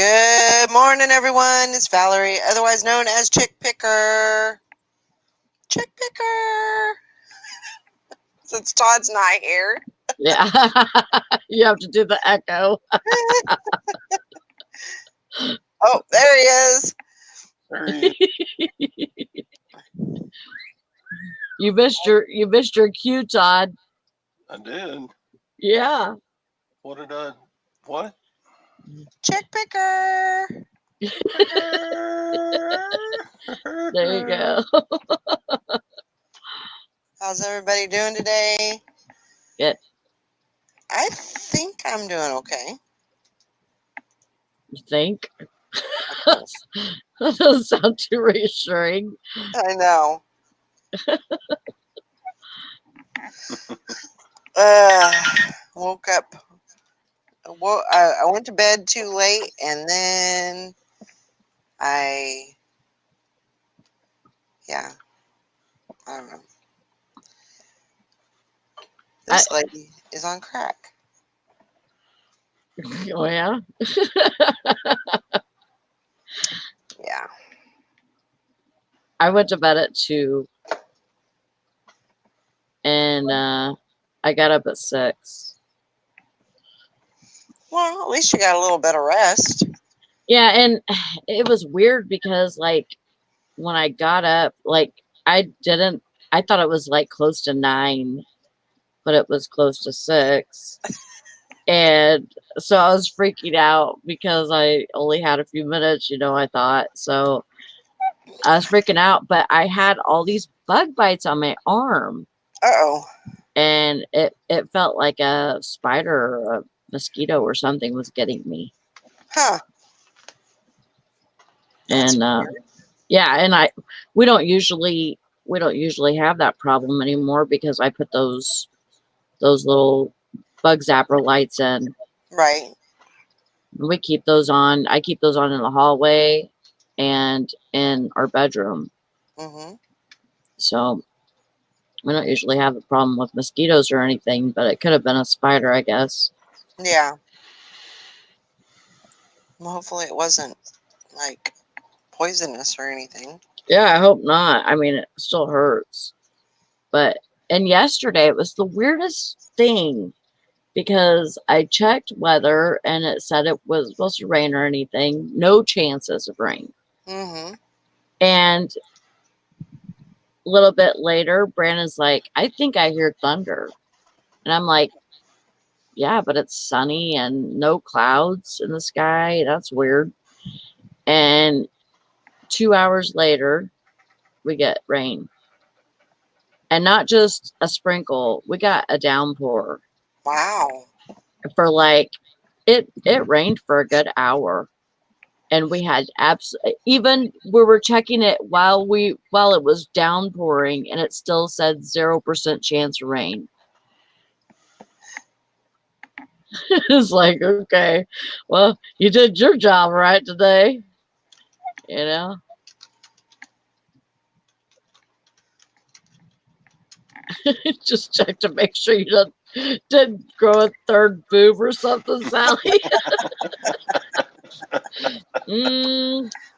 Good morning, everyone. It's Valerie, otherwise known as Chick Picker. Chick Picker. Since Todd's not here. Yeah. You have to do the echo. Oh, there he is. There he is. You missed your cue, Todd. I did. Yeah. What did I? What? Chick Picker. There you go. How's everybody doing today? Good. I think I'm doing okay. You think? That doesn't sound too reassuring. I know. Woke up. I went to bed too late, and then yeah, I don't know. This lady is on crack. Oh, yeah? Yeah. I went to bed at 2. And I got up at 6. Well, at least you got a little bit of rest. Yeah, and it was weird because, like, when I got up, like, I thought it was, like, close to 9, but it was close to 6. And so I was freaking out because I only had a few minutes, I thought. So I was freaking out, but I had all these bug bites on my arm. Uh-oh. And it felt like a spider or a mosquito or something was getting me. Huh. And yeah, and we don't usually have that problem anymore because I put those little bug zapper lights in. Right. We keep those on. I keep those on in the hallway and in our bedroom. Mm-hmm. So we don't usually have a problem with mosquitoes or anything, but it could have been a spider, I guess. Yeah. Well, hopefully it wasn't, like, poisonous or anything. Yeah, I hope not. I mean, it still hurts. And yesterday it was the weirdest thing because I checked weather and it said it was supposed to rain or anything. No chances of rain. Mm-hmm. And a little bit later, Brandon's like, I think I hear thunder. And I'm like, yeah, but it's sunny and no clouds in the sky. That's weird. And 2 hours later, we get rain. And not just a sprinkle, we got a downpour. Wow. For like, it rained for a good hour. And we had even we were checking it while it was downpouring, and it still said 0% chance of rain. It's like, okay, well, you did your job right today, Just check to make sure you didn't grow a third boob or something, Sally.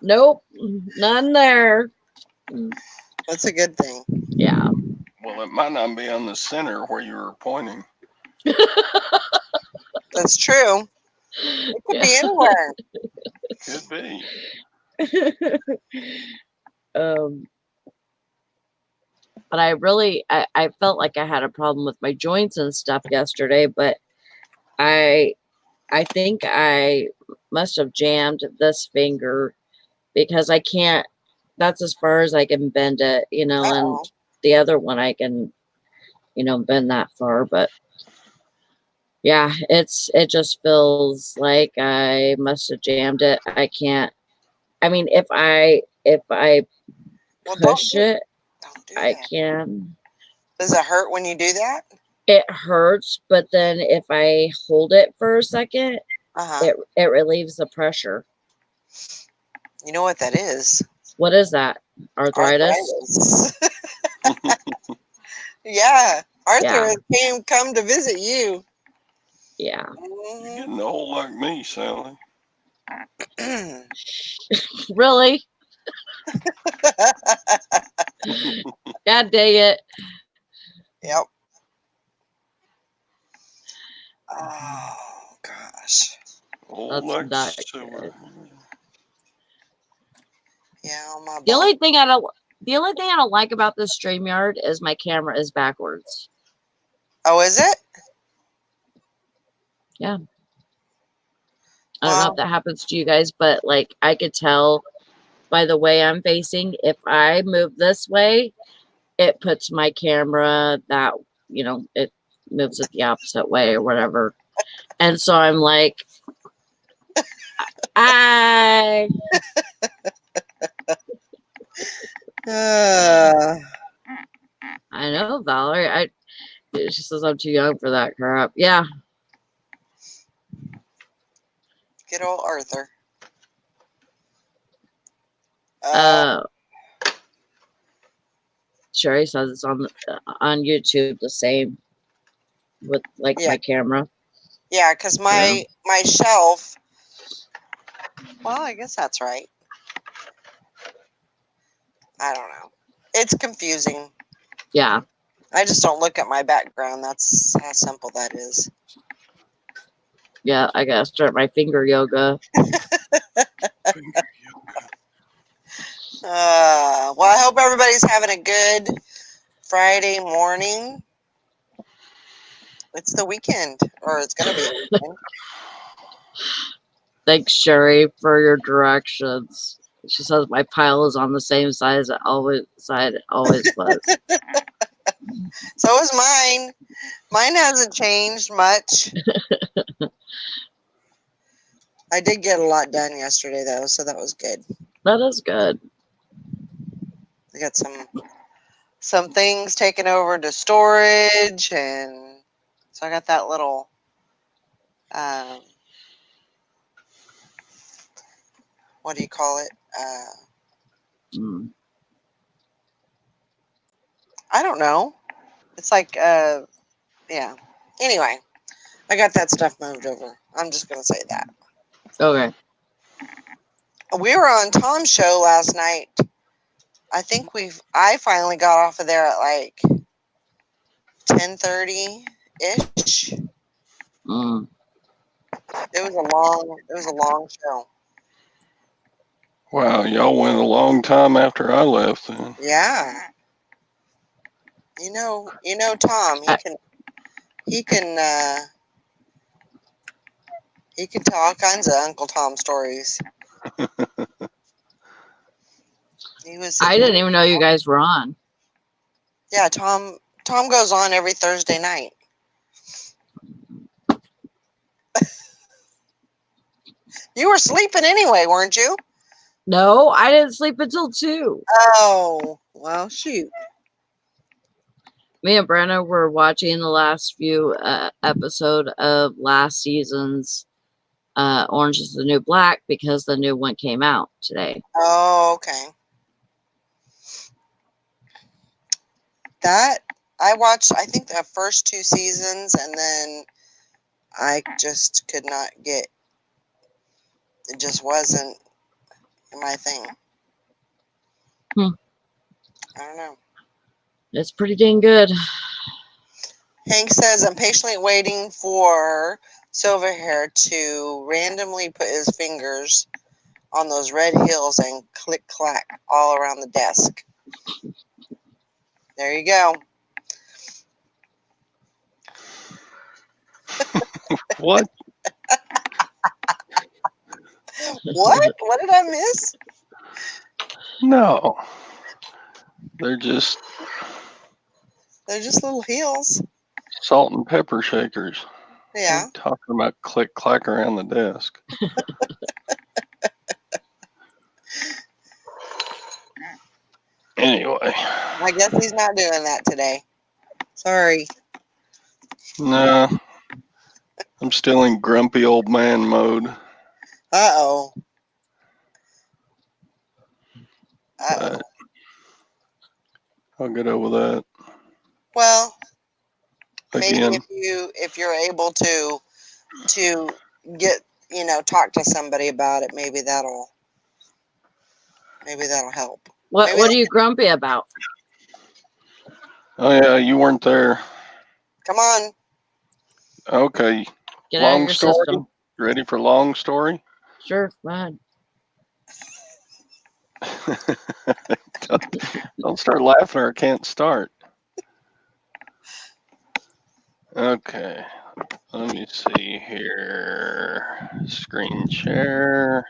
Nope, none there. That's a good thing. Yeah. Well, it might not be on the center where you were pointing. That's true. It could be anywhere. Could be. But I felt like I had a problem with my joints and stuff yesterday, but I think I must have jammed this finger because I can't, that's as far as I can bend it, and the other one I can, bend that far, but yeah, it just feels like I must have jammed it. I can't, I mean, if I push it, Don't do I that. can. Does it hurt when you do that? It hurts, but then if I hold it for a second, Uh-huh. it relieves the pressure. You know what that is? What is that? Arthritis? Yeah. Arthur Yeah. come to visit you. Yeah. You're getting old like me, Sally. Really? God dang it. Yep. Oh gosh. Old That's not Lex Silver. good. Yeah, on my The only bum. thing I don't like about this StreamYard is my camera is backwards. Oh, is it? Yeah. I don't know if Well, that happens to you guys, but like I could tell by the way I'm facing, if I move this way, it puts my camera that, it moves it the opposite way or whatever. And so I'm like, I uh, know, Valerie. She says I'm too young for that crap. Yeah. good old Arthur. Uh Sherry says it's on YouTube the same with like Yeah, my camera. yeah, because my shelf. Well, I guess that's right. I don't know. It's confusing. Yeah. I just don't look at my background. That's how simple that is. Yeah, I gotta start my finger yoga. Well, I hope everybody's having a good Friday morning. It's the weekend, or it's going to be the weekend. Thanks, Sherry, for your directions. She says my pile is on the same side it always was. So is mine. Mine hasn't changed much. I did get a lot done yesterday, though, so that was good. That is good. I got some things taken over to storage, and so I got that little what do you call it? Mm. I don't know. It's like yeah. Anyway, I got that stuff moved over. I'm just gonna say that. Okay. We were on Tom's show last night. I think I finally got off of there at like 10:30 ish. Mm. It was a long show. Wow, y'all went a long time after I left then. Yeah. You know Tom, I, he can he can tell all kinds of Uncle Tom stories. He was I didn't even know you guys were on. Yeah, Tom goes on every Thursday night. You were sleeping anyway, weren't you? No, I didn't sleep until 2. Oh, well, shoot. Me and Brenna were watching the last few episode of last season's Orange is the New Black because the new one came out today. Oh, okay. That I watched, I think the first 2 seasons, and then I just could not get. It just wasn't my thing. Hmm. I don't know. It's pretty dang good. Hank says, I'm patiently waiting for Silverhair to randomly put his fingers on those red heels and click clack all around the desk. There you go. What? What? What did I miss? No. They're just They're just little heels. salt and pepper shakers. Yeah. We're talking about click clack around the desk. Anyway, I guess he's not doing that today. Sorry. no, I'm still in grumpy old man mode, Uh-oh. Uh-oh. but I'll get over that. Well, maybe Again, if you're able to get, talk to somebody about it. Maybe that'll help. What Maybe What are you grumpy about? Oh yeah, you weren't there. Come on. Okay. Get out of Long your story. system. Ready for long story? Sure, go ahead. Don't start laughing or I can't start. Okay. Let me see here. Screen share.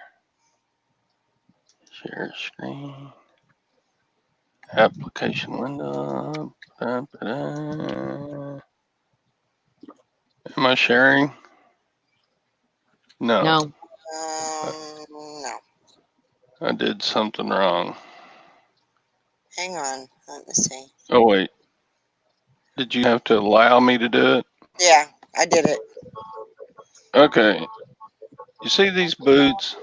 Share screen. Application window. Am I sharing? No, No. No. I did something wrong. Hang on. Let me see. Oh, wait. Did you have to allow me to do it? Yeah, I did it. Okay. You see these boots?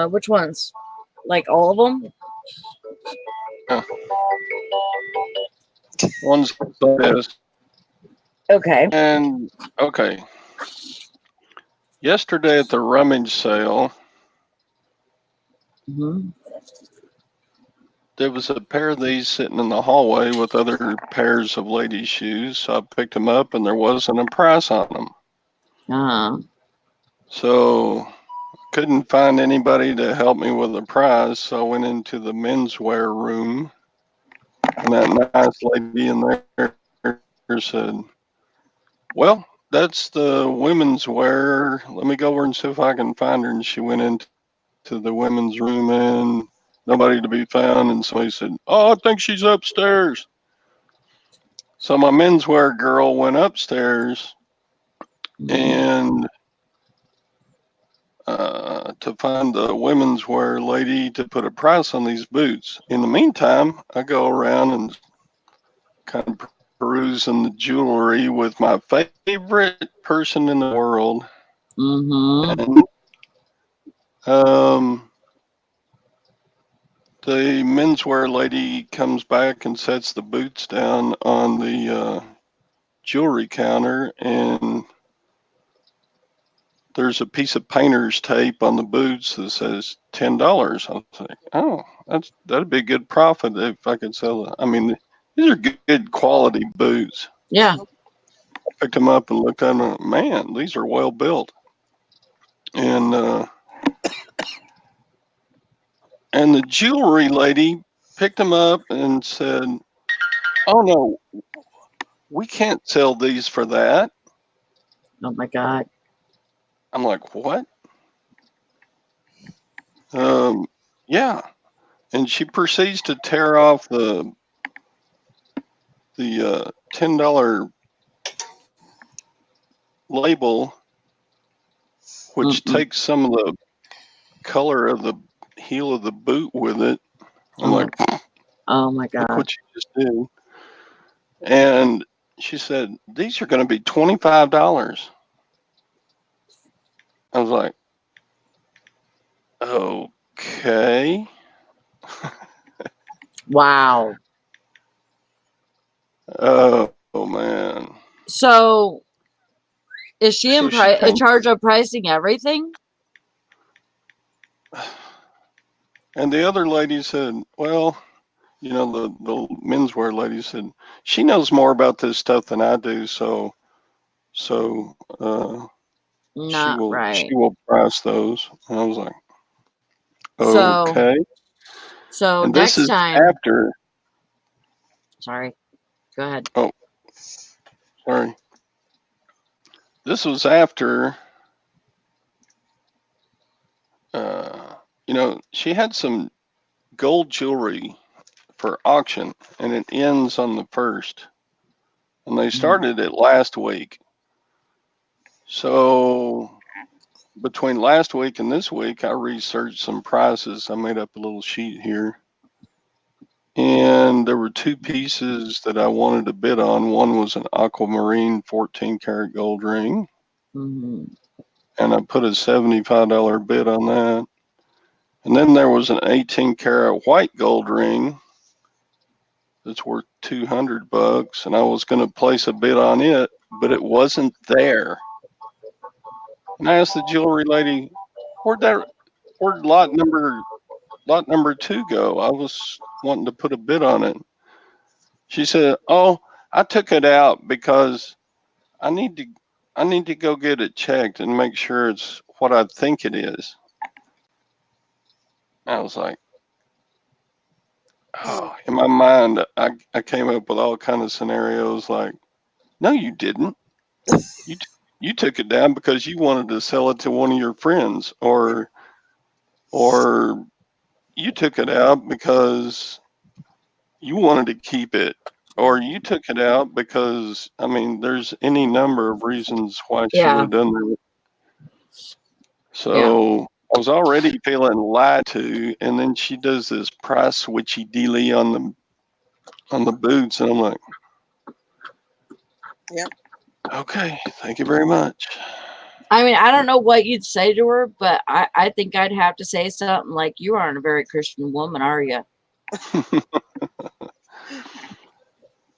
Which ones? Like all of them? One's like this. Okay. And, okay. Yesterday at the rummage sale, Hmm. there was a pair of these sitting in the hallway with other pairs of ladies' shoes. So I picked them up and there wasn't a price on them. So couldn't find anybody to help me with the price. So I went into the menswear room and that nice lady in there said, well, that's the women's wear. Let me go over and see if I can find her. And she went into the women's room and nobody to be found. And somebody said, oh, I think she's upstairs. So my menswear girl went upstairs and to find the women's wear lady to put a price on these boots. In the meantime, I go around and kind of perusing the jewelry with my favorite person in the world. Mm-hmm. And the menswear lady comes back and sets the boots down on the jewelry counter, and there's a piece of painter's tape on the boots that says $10. I was like, oh, that'd be a good profit if I could sell it. I mean, these are good quality boots. Yeah. I picked them up and looked at them. And, man, these are well built. And the jewelry lady picked them up and said, oh no, we can't sell these for that. Oh my God. I'm like, what? Yeah. And she proceeds to tear off the $10 label, which takes some of the color of the heel of the boot with it. I'm like, oh my look God. what you just did. And she said, these are going to be $25. I was like, okay. Wow. Oh man. So is she So in she in comes, charge of pricing everything? and the other lady said, well, the menswear lady said, she knows more about this stuff than I do, so she Not right. will price those. And I was like, So okay. And this next is time, after, sorry, go ahead. oh, sorry. This was after, she had some gold jewelry for auction, and it ends on the 1st. And they started it last week. So between last week and this week, I researched some prices. I made up a little sheet here. And there were two pieces that I wanted to bid on. One was an aquamarine 14 karat gold ring. Mm-hmm. And I put a $75 bid on that. And then there was an 18 karat white gold ring that's worth $200. And I was going to place a bid on it, but it wasn't there. And I asked the jewelry lady, where'd lot number 2 go? I was wanting to put a bid on it. She said, "Oh, I took it out because I need to I need to go get it checked and make sure it's what I think it is." I was like, Hmm. oh, in my mind, I came up with all kind of scenarios like, no, you didn't. You you took it down because you wanted to sell it to one of your friends, or you took it out because you wanted to keep it, or you took it out because, I mean, there's any number of reasons why she would Yeah. have done that. Yeah. So I was already feeling lied to, and then she does this price switchy dealy on the boots, and I'm like, Yep. okay, thank you very much. I mean, I don't know what you'd say to her, but I think I'd have to say something like, "You aren't a very Christian woman, are you?"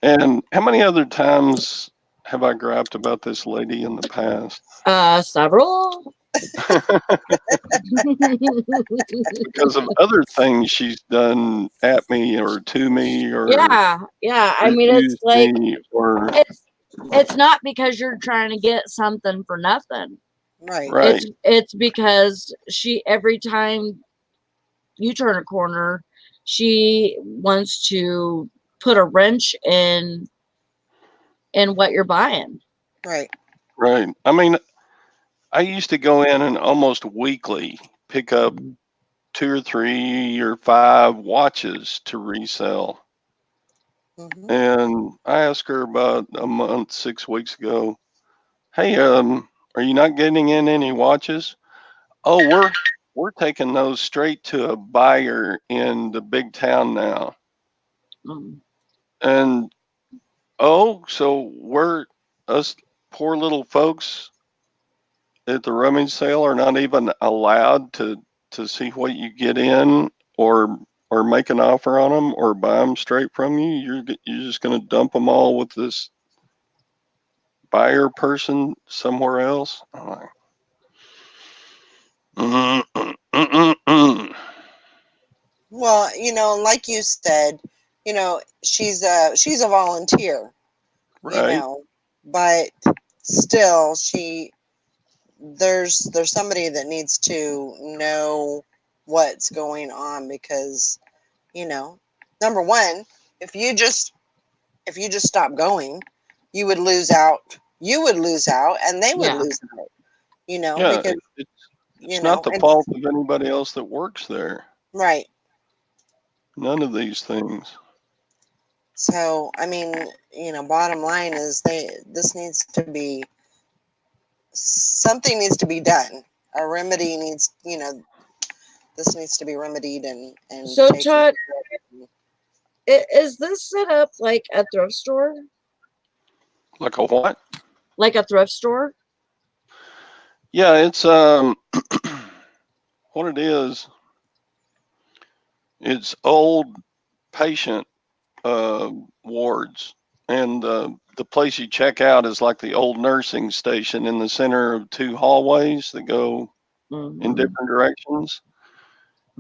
And how many other times have I griped about this lady in the past? Several. Because of other things she's done at me or to me or Yeah, yeah. I mean, it's refused like me or it's not because you're trying to get something for nothing. Right. right, It's because she every time you turn a corner, she wants to put a wrench in what you're buying. Right. right. I mean, I used to go in and almost weekly pick up 2 or 3 or 5 watches to resell. Hmm. And I asked her about a month, 6 weeks ago, "Hey, are you not getting in any watches?" "Oh, we're taking those straight to a buyer in the big town now." Mm. And oh, so we're us poor little folks at the rummage sale are not even allowed to see what you get in or make an offer on them or buy them straight from you. You're just going to dump them all with this buyer person somewhere else. I'm like, mm, mm, mm, mm. Well, like you said, she's a volunteer, Right, but still there's somebody that needs to know what's going on because, you know, number one, if you just stop going, you would lose out. You would lose out and they would Yeah. lose out, yeah. because, It's not the and fault of anybody else that works there. right. None of these things. So, I mean, bottom line is this needs to be something needs to be done. A remedy needs, this needs to be remedied and So taken Todd, care of. is this set up like a thrift store? Like a what? Like a thrift store? Yeah, it's what it is. It's old patient wards, and the place you check out is like the old nursing station in the center of 2 hallways that go in Mm-hmm. different directions.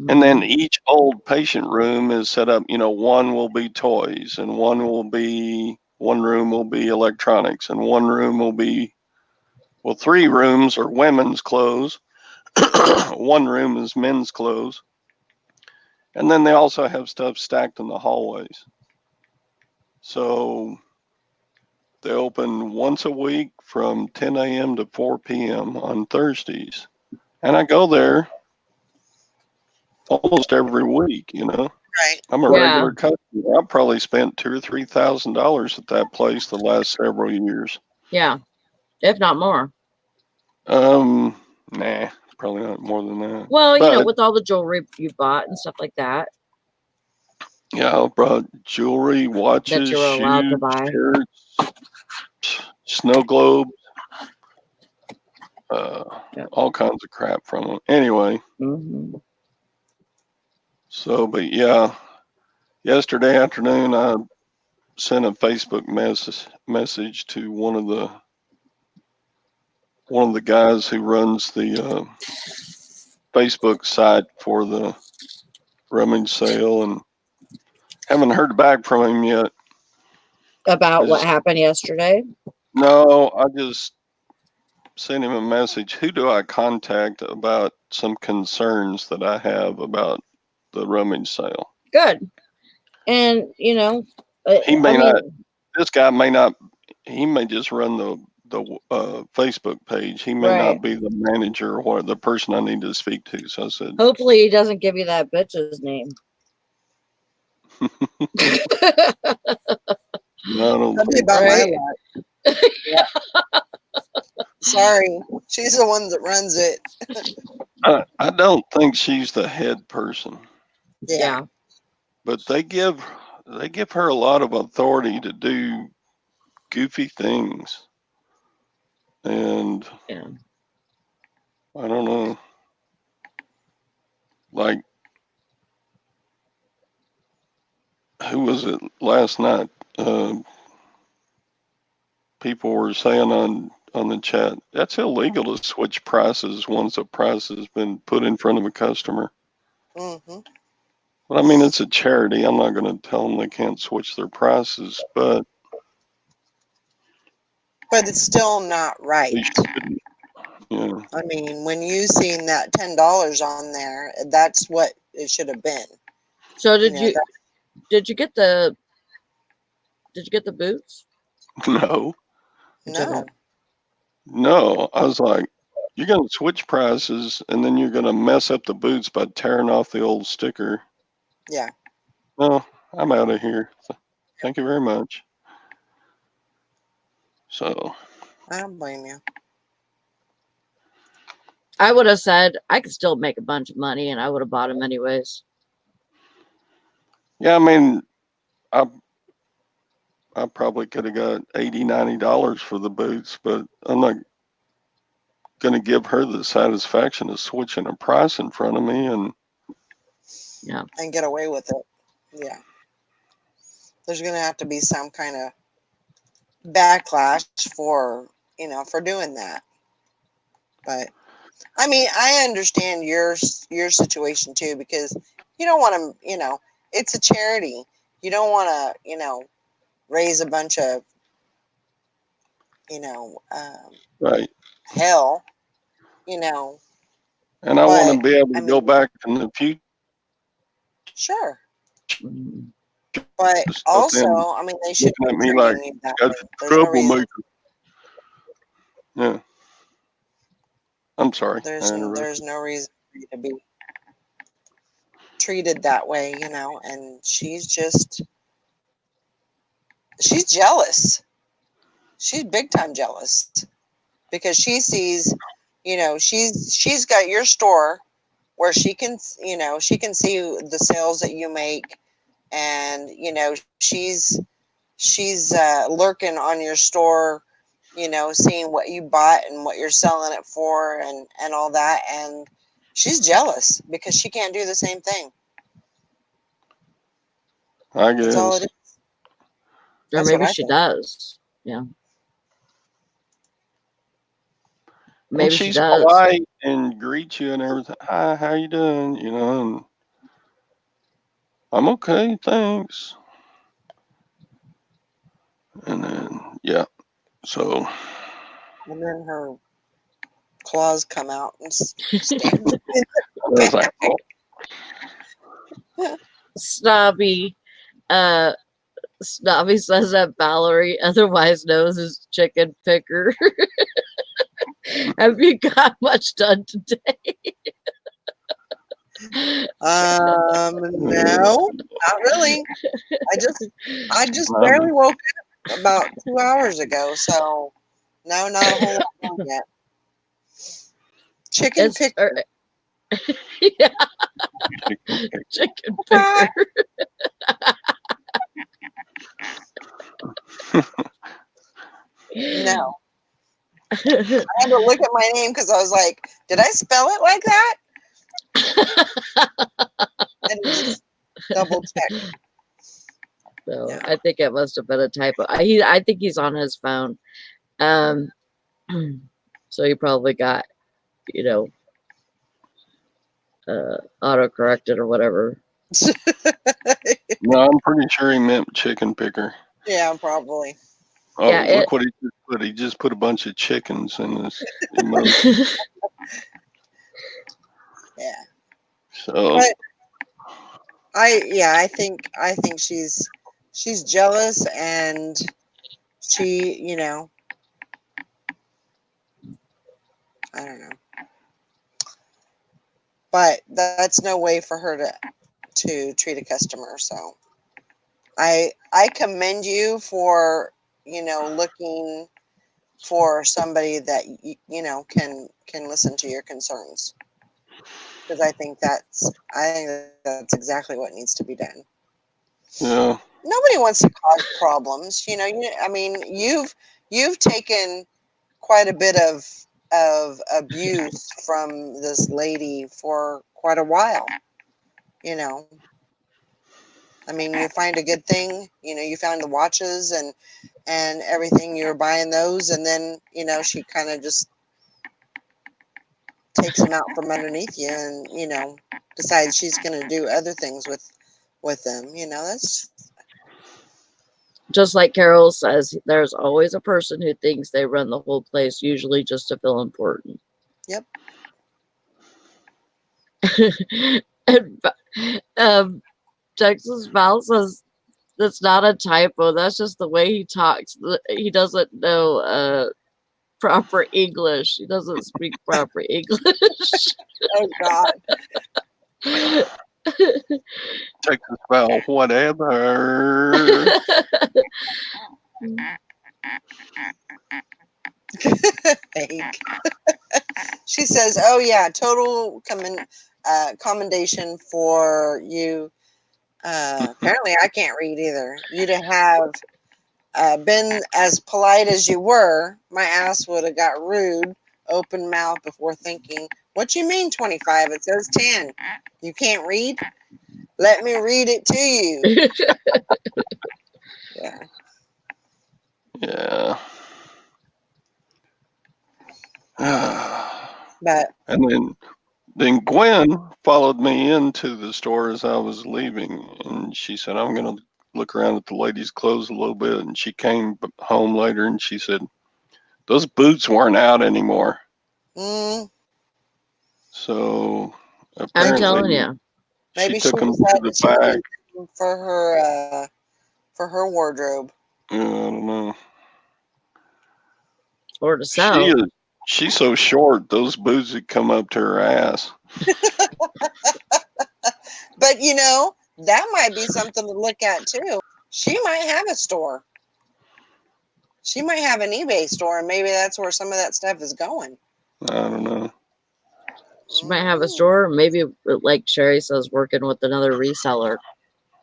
And then Mm-hmm. each old patient room is set up. One will be toys, and one room will be electronics, and one room will be, well, 3 rooms are women's clothes, one room is men's clothes, and then they also have stuff stacked in the hallways. So they open once a week from 10 a.m. to 4 p.m. on Thursdays. And I go there almost every week. Right. I'm a Yeah. regular customer. I've probably spent $2,000 or $3,000 at that place the last several years. Yeah. If not more. Nah, it's probably not more than that. Well, But with all the jewelry you bought and stuff like that yeah, I brought jewelry, that watches, you were allowed to shoes, buy. shirts, snow globes, Yep. all kinds of crap from them. Anyway, Mm-hmm. but yeah, yesterday afternoon I sent a Facebook message to one of the one of the guys who runs the Facebook site for the rummage sale, and haven't heard back from him yet. About what Just, happened yesterday. no, I just sent him a message. Who do I contact about some concerns that I have about the rummage sale? Good. And he may He may not. This guy may not. He may just run the Facebook page. He may Right. not be the manager or the person I need to speak to. So I said, hopefully he doesn't give you that bitch's name. no, I don't That'd be think about so. my Right. luck. Yeah. Sorry, she's the one that runs it. I don't think she's the head person, Yeah. but they give her a lot of authority to do goofy things, and Yeah. I don't know, like, who was it last night? People were saying on the chat, that's illegal to switch prices once a price has been put in front of a customer. Mm-hmm. But I mean, it's a charity. I'm not going to tell them they can't switch their prices, but It's still not right. they shouldn't. Yeah. I mean, when you seen that $10 on there, that's what it should have been. So You know, did you get the boots? No. You no. didn't. No. I was like, you're going to switch prices and then you're going to mess up the boots by tearing off the old sticker. Yeah. No, I'm out of here. Thank you very much. So I don't blame you. I would have said I could still make a bunch of money, and I would have bought them anyways. yeah, I mean, I probably could have got $80, $90 for the boots, but I'm not going to give her the satisfaction of switching a price in front of me. And Yeah. And get away with it. Yeah. There's going to have to be some kind of backlash for doing that. But I mean, I understand your situation too, because you don't want to, it's a charity. You don't want to, raise a bunch of, right. hell, And I want to but be able to I go mean, back in the future. sure. Mhm. But But also, then I mean, they should looking be at me like, treating you that that's way. a There's no reason. troublemaker. Yeah. I'm sorry. I interrupted. There's no reason for you to be treated that way, and she's jealous. She's big time jealous because she sees, she's got your store where she can, she can see the sales that you make, and she's lurking on your store, seeing what you bought and what you're selling it for, and all that, and she's jealous because she can't do the same thing. I That's all it guess. is. Or That's maybe what I she think. does. Yeah. And Maybe she she's does. polite and greets you and everything. Hi, how you doing? And I'm okay, thanks. And then, yeah. So And then her claws come out and stab you. I was like, oh, Snobby. Snobby says that Valerie, otherwise known as Chicken Picker. Have you got much done today? No, not really. I just barely woke up about 2 hours ago, so no, not a whole lot done yet. Chicken It's picker. yeah, chicken picker. Chicken Picker. No. I had to look at my name because I was like, did I spell it like that? And just double check. So Yeah. I think it must have been a typo. I think he's on his phone. So you probably got, you know, auto corrected or whatever. No, I'm pretty sure he meant chicken picker. Yeah, probably. Oh, Yeah, look what he just put. He just put a bunch of chickens in his emoji. Yeah. So But I think she's jealous, and she, I don't know. But that's no way for her to treat a customer. So I commend you for, looking for somebody that can listen to your concerns, because I think that's exactly what needs to be done. yeah, Nobody wants to cause problems. I mean, you've taken quite a bit of abuse from this lady for quite a while. You know, I mean, you find a good thing. You found the watches and everything. You were buying those, and then she kind of just takes them out from underneath you, and decides she's going to do other things with them. That's just like Carol says, there's always a person who thinks they run the whole place, usually just to feel important. yep. And Texas Val says that's not a typo. That's just the way he talks. He doesn't know proper English. He doesn't speak proper English. Oh God. Texas Val, whatever. Fake. She says, "Oh yeah, total commendation for you." Apparently, I can't read either. You to have been as polite as you were, my ass would have got rude, open mouth before thinking. What you mean 25? It says 10. You can't read? Let me read it to you. Yeah. Yeah. But And then Gwen followed me into the store as I was leaving, and she said, "I'm going to look around at the ladies' clothes a little bit." And she came home later, and she said, "Those boots weren't out anymore." mm, So I'm telling apparently, you. she maybe she took them to the decided she back. needed them for her wardrobe. I don't know. Or to She sell. is. She's so short; those boots would come up to her ass. But that might be something to look at too. She might have a store. She might have an eBay store, and maybe that's where some of that stuff is going. I don't know. She might have a store, maybe like Sherry says, working with another reseller.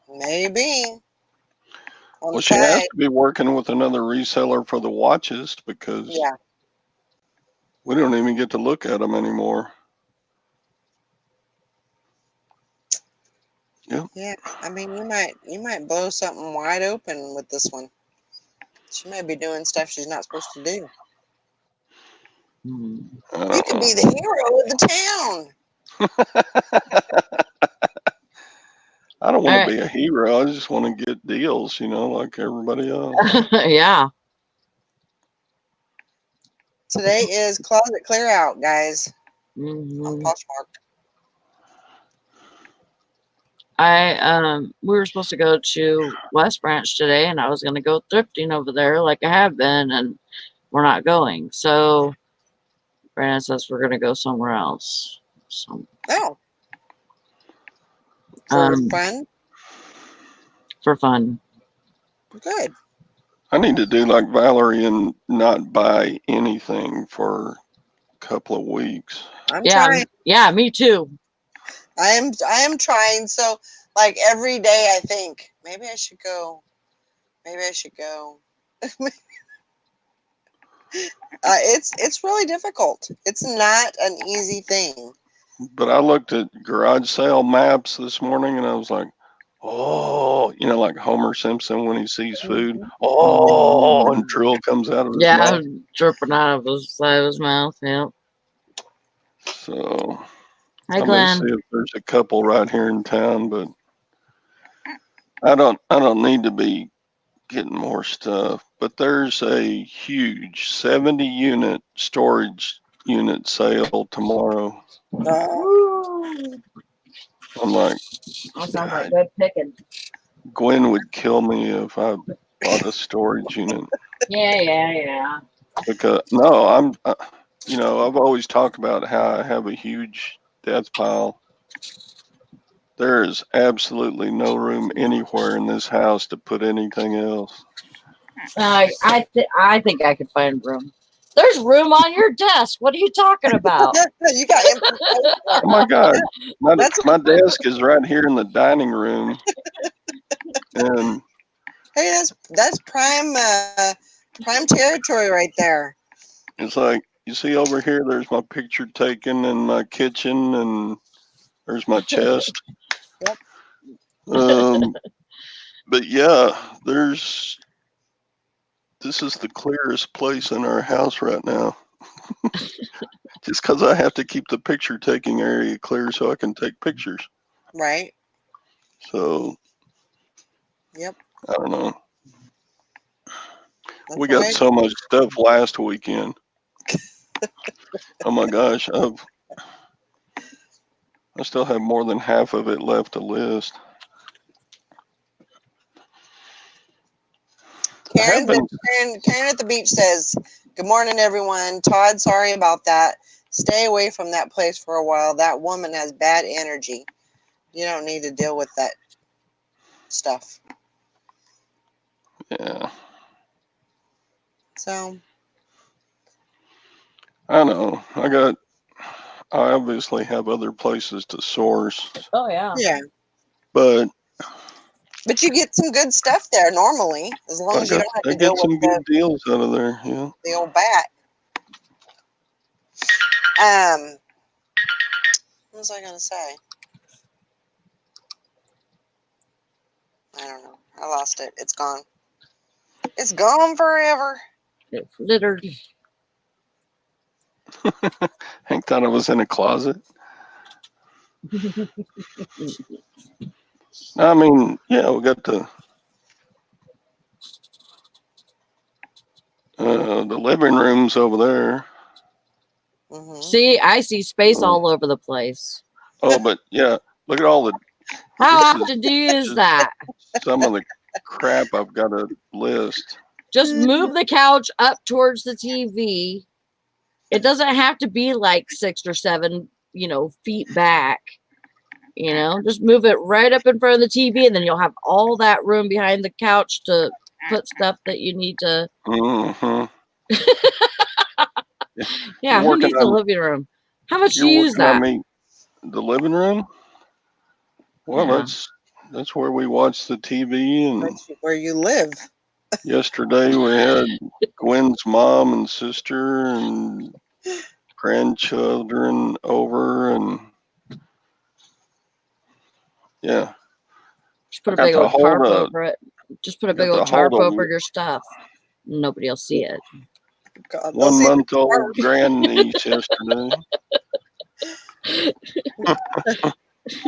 Maybe on Well, the she has side. to be working with another reseller for the watches because Yeah, we don't even get to look at them anymore. Yeah. yeah. I mean, you might blow something wide open with this one. She might be doing stuff she's not supposed to do. Hmm. I You don't could know. be the hero of the town. I don't All want to right. be a hero. I just want to get deals, like everybody else. Yeah. Today is closet clear out, guys. On Hmm. Poshmark. We were supposed to go to West Branch today, and I was going to go thrifting over there like I have been, and we're not going. So Brandon says we're going to go somewhere else. So, Oh, for um, fun. for fun. Good. I need to do like Valerie and not buy anything for a couple of weeks. I'm Yeah, trying. yeah, me too. I am trying. So like every day I think maybe I should go. Maybe I should go. It's really difficult. It's not an easy thing. But I looked at garage sale maps this morning and I was like, oh, like Homer Simpson when he sees food. Mhm. Oh, and drool comes out of his Yeah, mouth. dripping out of his side of his mouth. Yeah. So Hi, I may Glenn. see if there's a couple right here in town, but I don't need to be getting more stuff. But there's a huge 70 unit storage unit sale tomorrow. Woo. I'm like, That sounds like God, good picking. Gwen would kill me if I bought a storage unit. Yeah. Because no, I've always talked about how I have a huge death pile. There is absolutely no room anywhere in this house to put anything else. I think I could find room. There's room on your desk. What are you talking about? You got empty space there. Oh my God, That's my desk is right here in the dining room, and hey, that's prime territory right there. it's like you see over here. There's my picture taken in my kitchen, and there's my chest. Yep. But yeah, this is the clearest place in our house right now. Just because I have to keep the picture taking area clear so I can take pictures. Right. So Yep. I don't know. That's We the got way. so much stuff last weekend. Oh my gosh, I still have more than half of it left to list. I have been. Karen at the beach says, "Good morning, everyone. Todd, sorry about that. Stay away from that place for a while. That woman has bad energy. You don't need to deal with that stuff." Yeah, So, I know. I obviously have other places to source, Oh yeah. yeah. but But you get some good stuff there normally, as long as you don't have I to deal get with some good deals out of there. Yeah. the old bat. What was I going to say? I don't know. I lost it. It's gone. It's gone forever. It's littered. Hank thought I was in a closet. I mean, yeah, we got the living rooms over there. Hmm. See, I see space all over the place. Oh, but yeah, look at all the. How This is often do you use just that? some of the crap I've got to list. Just move the couch up towards the TV. It doesn't have to be like 6 or 7, feet back. Just move it right up in front of the TV, and then you'll have all that room behind the couch to put stuff that you need to. Mm-hmm. Yeah, You're who working needs a on living room? How much do you're you use working on that? me. The living room. Well, Yeah. that's where we watch the TV. And That's where you live. yesterday we had Gwen's mom and sister and grandchildren over, and yeah, Just I put a big old tarp over it. Just put a big got to old hold tarp a over your stuff. Nobody will see it. God, they'll 1 see month old grandniece yesterday.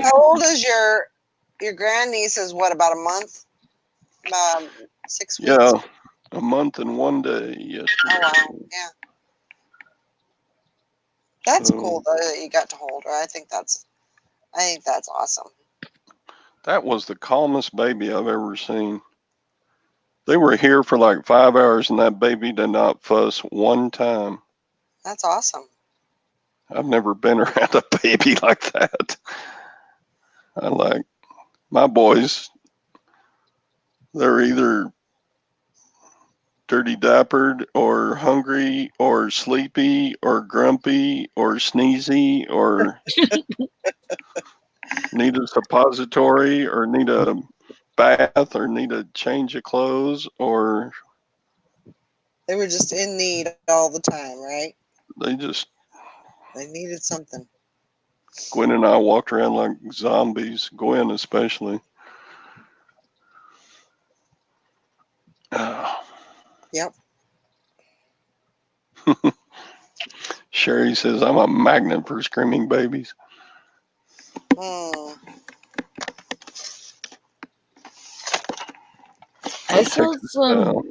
How old is your grandniece? Is what, about a month? 6 weeks? Yeah, a month and 1 day yesterday. Oh wow, yeah. That's So cool though that you got to hold her. I think that's awesome. that was the calmest baby I've ever seen. They were here for like 5 hours, and that baby did not fuss one time. That's awesome. I've never been around a baby like that. I like my boys. They're either dirty dappered or hungry or sleepy or grumpy or sneezy or need a suppository or need a bath or need a change of clothes, or They were just in need all the time, right? they just. They needed something. Gwen and I walked around like zombies. Gwen especially. Yep. Sherry says, I'm a magnet for screaming babies. Hmm. I saw Texas, some.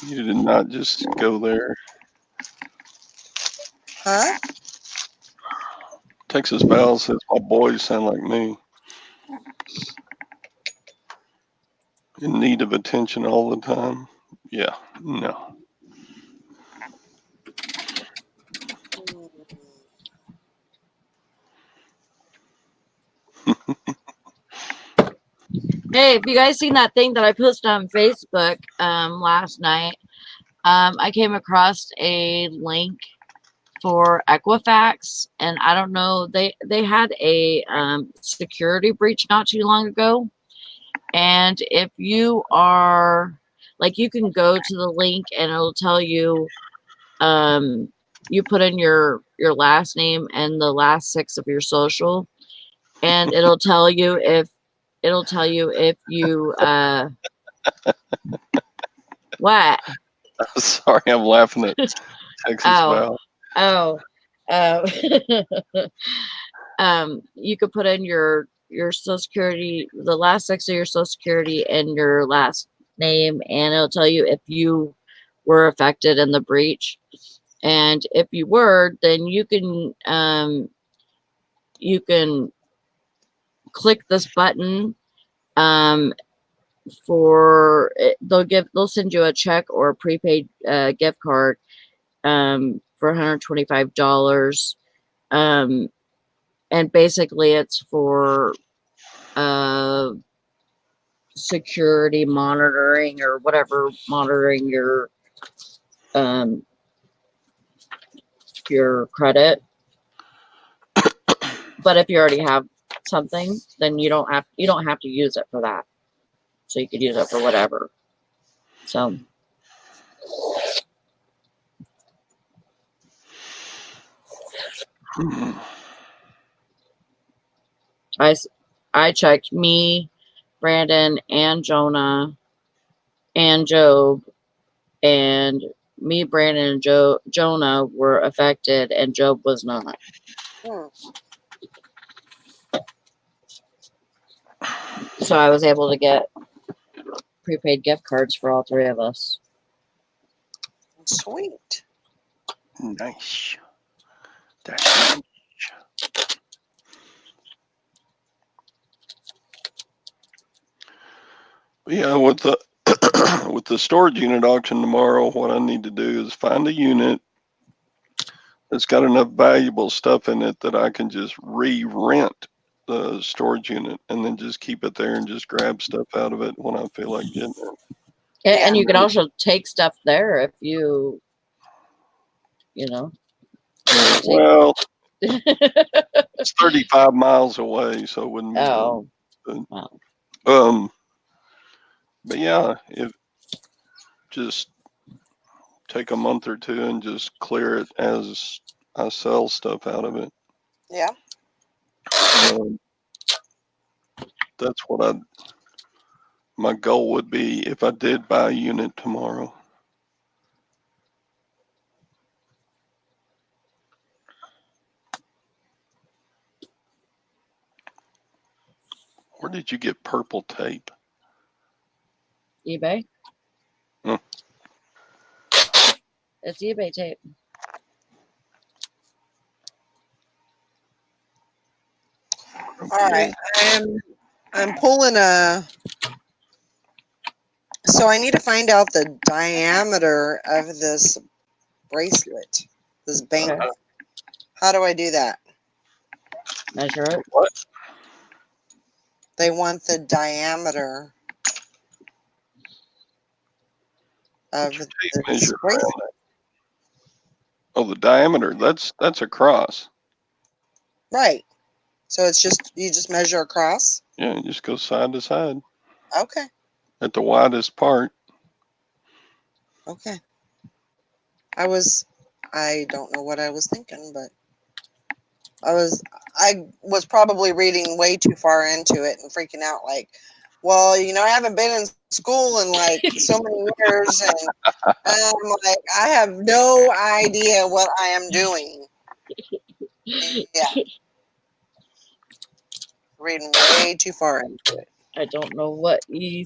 you did not just go there. Huh? Texas Val says, my boys sound like me. In need of attention all the time. Yeah, no. Hey, have you guys seen that thing that I posted on Facebook last night? I came across a link for Equifax, and I don't know, they had a security breach not too long ago. And if you are like, you can go to the link and it'll tell you, you put in your last name and the last 6 of your social, and it'll tell you if you what. Sorry, I'm laughing at Texas Oh, Val. oh, uh, you could put in your social security, the last 6 of your social security, and your last name, and it'll tell you if you were affected in the breach. And if you were, then you can click this button. For it, they'll send you a check or a prepaid gift card for $125. And basically it's for security monitoring or whatever, monitoring um your credit. But if you already have something, then you don't have to use it for that. So you could use it for whatever. So Hmm. I checked me, Brandon, and Jonah, and Job, and me, Brandon, and Jonah were affected, and Job was not. Hmm. So I was able to get prepaid gift cards for all 3 of us. Sweet. Nice. That's nice. But yeah, with the with the storage unit auction tomorrow, what I need to do is find a unit that's got enough valuable stuff in it that I can just re-rent the storage unit and then just keep it there and just grab stuff out of it when I feel like getting it. Yeah. And you could also take stuff there if you know. Take... Well, it's 35 miles away, so it wouldn't be oh. done. Wow. But yeah, if just take a month or 2 and just clear it as I sell stuff out of it. Yeah. That's what my goal would be if I did buy a unit tomorrow. Where did you get purple tape? eBay. Hmm. It's eBay tape. All right. I'm pulling a. So I need to find out the diameter of this bracelet, this bank. Okay. How do I do that? Measure it. What? They want the diameter of Tape this measure bracelet. around that. Oh, the diameter. That's across. Right. So it's just you just measure across. Yeah, it just goes side to side Okay. at the widest part. Okay. I don't know what I was thinking, but I was probably reading way too far into it and freaking out like, Well, I haven't been in school in like so many years, and I'm like, I have no idea what I am doing. Yeah, reading way too far into it. I don't know what E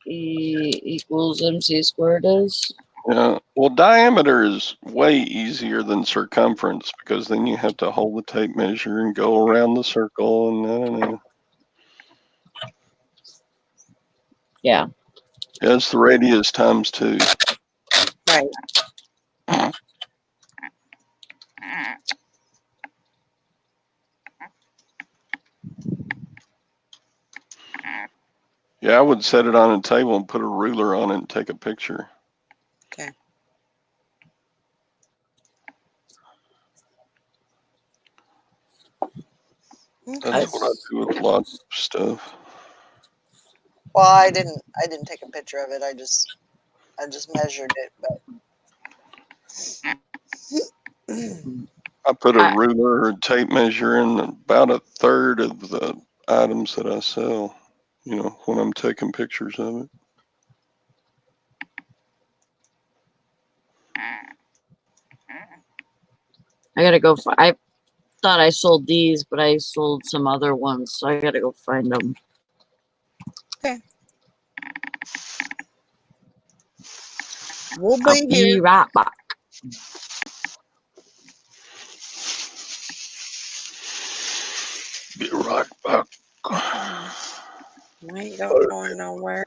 equals MC squared is. Yeah. Well, diameter is way easier than circumference because then you have to hold the tape measure and go around the circle and I don't know. Yeah. Yeah, it's the radius times 2. Right. Yeah, I would set it on a table and put a ruler on it and take a picture. Okay. That's Okay. what I do with lots of stuff. Well, I didn't take a picture of it. I just measured it, but I put a I, ruler or tape measure in about a third of the items that I sell, when I'm taking pictures of it. I gotta go. I thought I sold these, but I sold some other ones, so I gotta go find them. okay. We'll I'll be be here. right back. Be right back. We ain't going nowhere.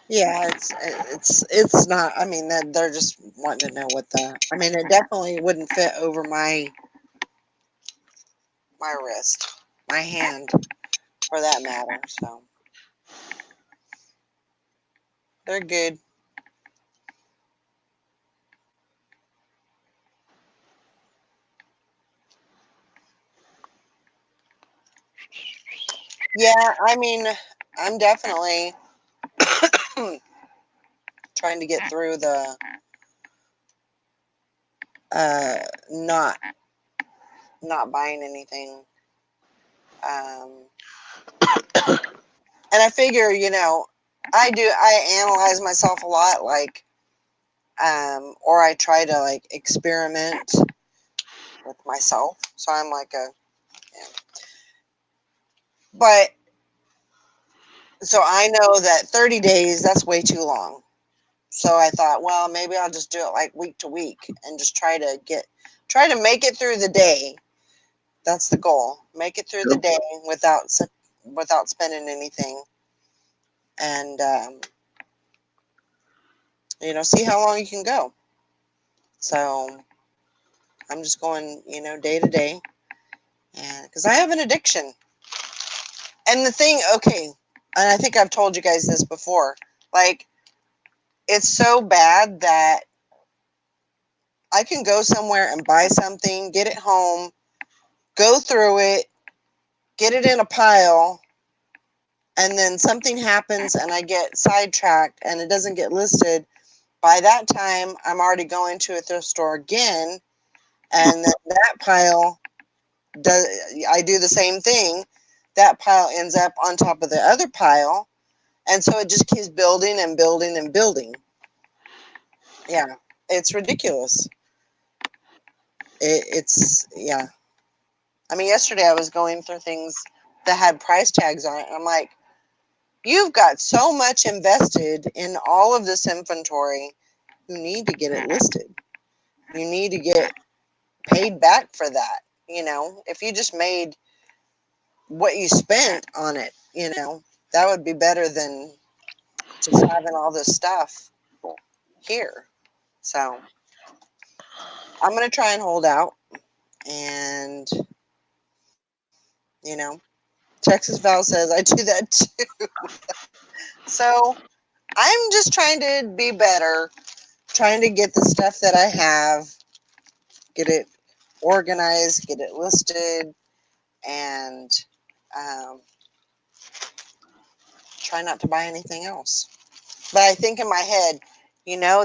Yeah, it's not. I mean, that they're just wanting to know what the. I mean, it definitely wouldn't fit over my wrist, my hand, for that matter. So they're good. Yeah, I mean, I'm definitely trying to get through the uh not buying anything. Um, and I figure, I analyze myself a lot, like, or I try to like experiment with myself. So I'm like yeah. But so I know that 30 days, that's way too long. So I thought, well, maybe I'll just do it like week to week and just try to make it through the day. That's the goal. Make it through the day without spending anything, and see how long you can go. So I'm just going, day to day, and because I have an addiction. And the thing, okay, and I think I've told you guys this before, like, it's so bad that I can go somewhere and buy something, get it home, go through it, get it in a pile, and then something happens and I get sidetracked and it doesn't get listed. By that time, I'm already going to a thrift store again, and then that pile does. I do the same thing. That pile ends up on top of the other pile, and so it just keeps building and building and building. Yeah, it's ridiculous. It's yeah. I mean, yesterday I was going through things that had price tags on it, and I'm like, you've got so much invested in all of this inventory. You need to get it listed. You need to get paid back for that. If you just made what you spent on it, that would be better than just having all this stuff here. So I'm going to try and hold out. And, Texas Val says I do that too. So I'm just trying to be better, trying to get the stuff that I have, get it organized, get it listed, and um, try not to buy anything else. But I think in my head,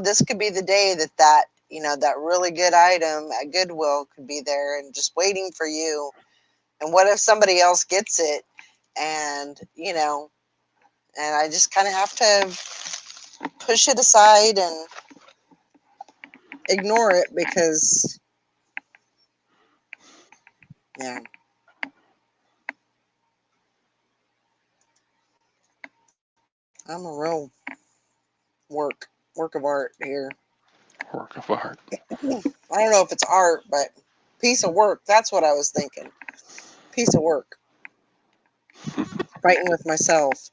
this could be the day that really good item at Goodwill could be there and just waiting for you. And what if somebody else gets it? And, and I just kind of have to push it aside and ignore it because, yeah. I'm a real work of art here. Work of art. I don't know if it's art, but piece of work. That's what I was thinking. Piece of work. Fighting with myself.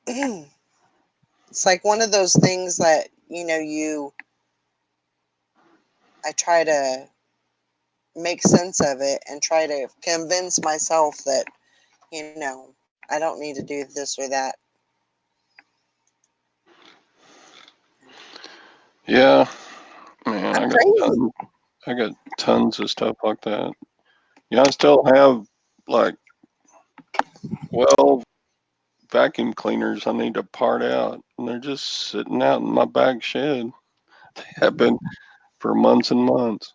It's like one of those things that, I try to make sense of it and try to convince myself that, I don't need to do this or that. Yeah, man, I'm crazy. I got tons of stuff like that. Yeah, I still have like 12 vacuum cleaners I need to part out, and they're just sitting out in my back shed. They have been for months and months.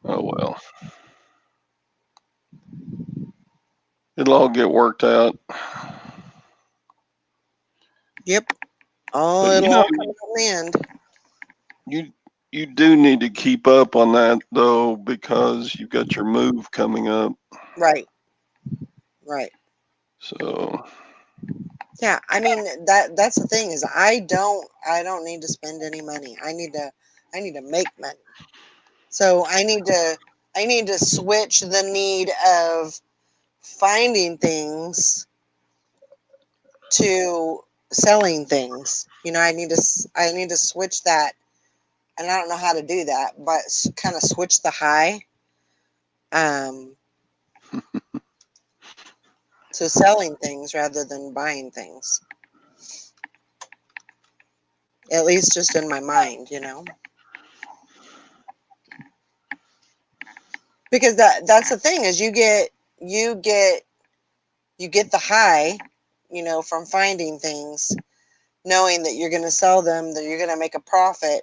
Oh well, it'll all get worked out. Yep. Oh, But it'll all come out in the end. you you do need to keep up on that though, because you've got your move coming up. Right. Right. So Yeah, I mean that's the thing is I don't need to spend any money. I need to make money. So I need to switch the need of finding things to selling things. I need to switch that, and I don't know how to do that, but kind of switch the high um to selling things rather than buying things. At least just in my mind. Because that's the thing is you get you get the high, from finding things, knowing that you're going to sell them, that you're going to make a profit.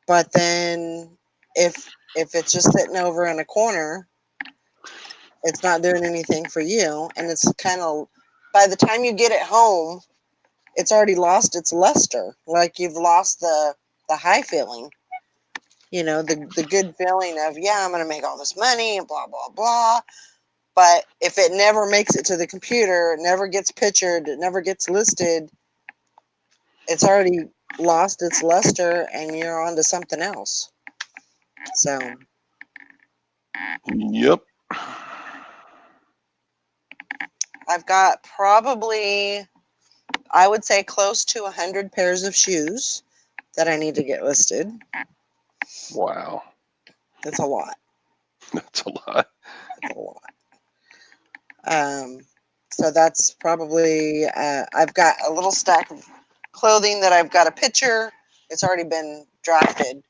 But then if it's just sitting over in a corner, it's not doing anything for you, and it's kind of by the time you get it home, it's already lost its luster. Like you've lost the high feeling. The good feeling of, yeah, I'm going to make all this money and blah blah blah. But if it never makes it to the computer, it never gets pictured, it never gets listed, it's already lost its luster and you're on to something else. So, yep. I've got probably, I would say, close to 100 pairs of shoes that I need to get listed. Wow. That's a lot. That's a lot. That's a lot. So that's probably, I've got a little stack of clothing that I've got a picture. It's already been drafted.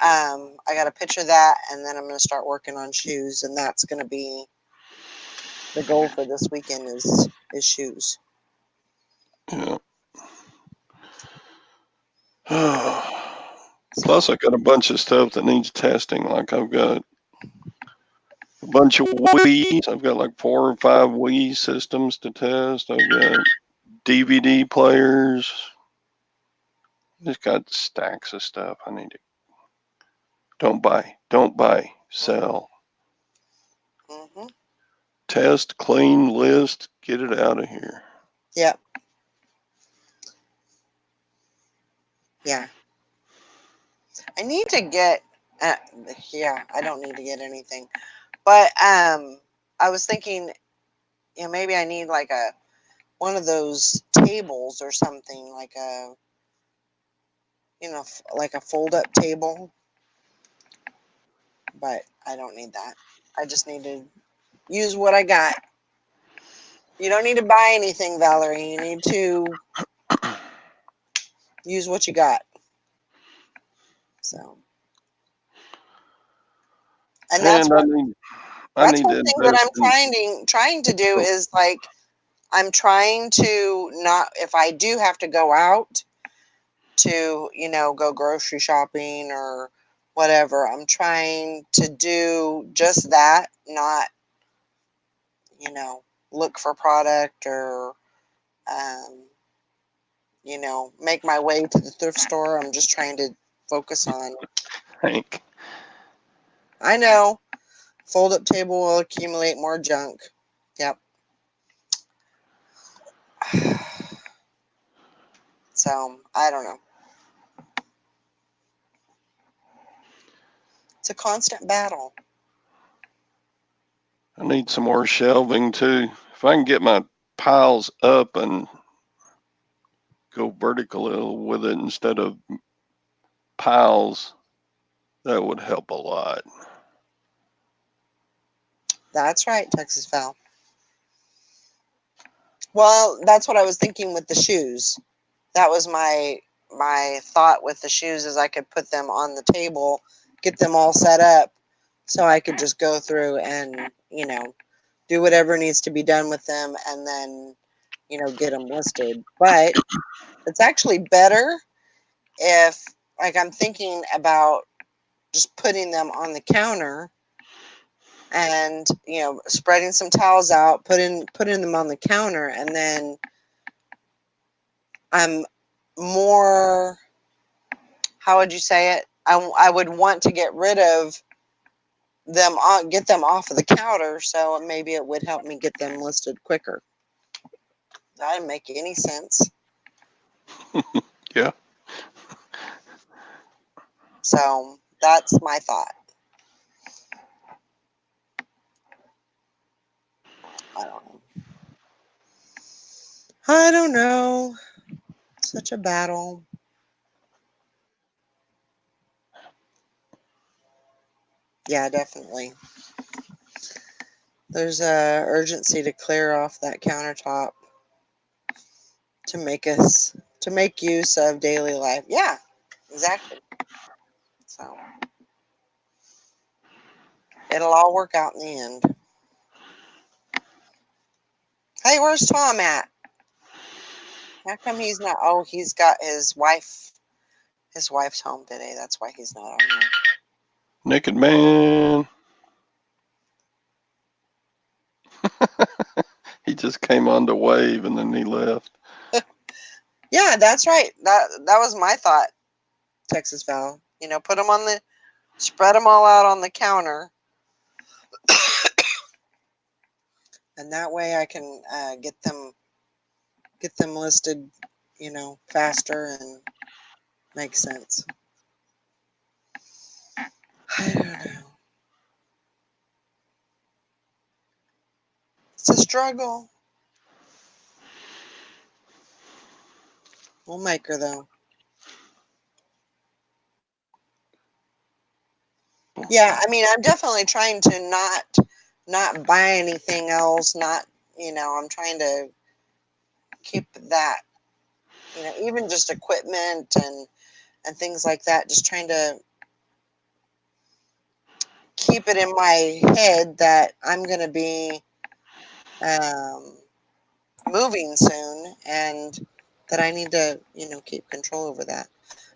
I got a picture of that, and then I'm going to start working on shoes, and that's going to be the goal for this weekend is shoes. Yeah. So, Plus, I got a bunch of stuff that needs testing. Like I've got a bunch of Wii's. I've got like 4 or 5 Wii systems to test. I've got DVD players. Just got stacks of stuff I need to. Don't buy, sell. mm-hmm. Test, clean, list, get it out of here. Yeah. Yeah. I need to get, uh, yeah, I don't need to get anything. But I was thinking, maybe I need like one of those tables or something, like like a fold up table. But I don't need that. I just need to use what I got. You don't need to buy anything, Valerie. You need to use what you got. So, And that's And what I need one to thing that invest I'm trying to do is like I'm trying to not, if I do have to go out to, go grocery shopping or whatever, I'm trying to do just that, not, look for product or, um, make my way to the thrift store. I'm just trying to focus on, Hank. I know, fold up table will accumulate more junk. Yep. So, I don't know. It's a constant battle. I need some more shelving too. If I can get my piles up and go vertical with it instead of piles, that would help a lot. That's right, Texas Val. Well, that's what I was thinking with the shoes. That was my thought with the shoes is I could put them on the table, get them all set up so I could just go through and, do whatever needs to be done with them and then, get them listed. But it's actually better if like I'm thinking about just putting them on the counter and, spreading some towels out, putting them on the counter, and then I'm more, how would you say it? I would want to get rid of them, get them off of the counter, so maybe it would help me get them listed quicker. That didn't make any sense. Yeah. So that's my thought. I don't know. I don't know. Such a battle. Yeah, definitely. There's a urgency to clear off that countertop to make use of daily life. Yeah, exactly. So it'll all work out in the end. Hey, where's Tom at? How come he's not? Oh, he's got his wife. His wife's home today. That's why he's not on here. Naked man. He just came on to wave and then he left. Yeah, that's right. That was my thought, Texas Val. Put them spread them all out on the counter, and that way I can get them listed, faster and make sense. I don't know. It's a struggle. We'll make her though. Yeah, I mean, I'm definitely trying to not buy anything else. Not, I'm trying to keep that, even just equipment and things like that. Just trying to keep it in my head that I'm going to be um, moving soon and that I need to, keep control over that.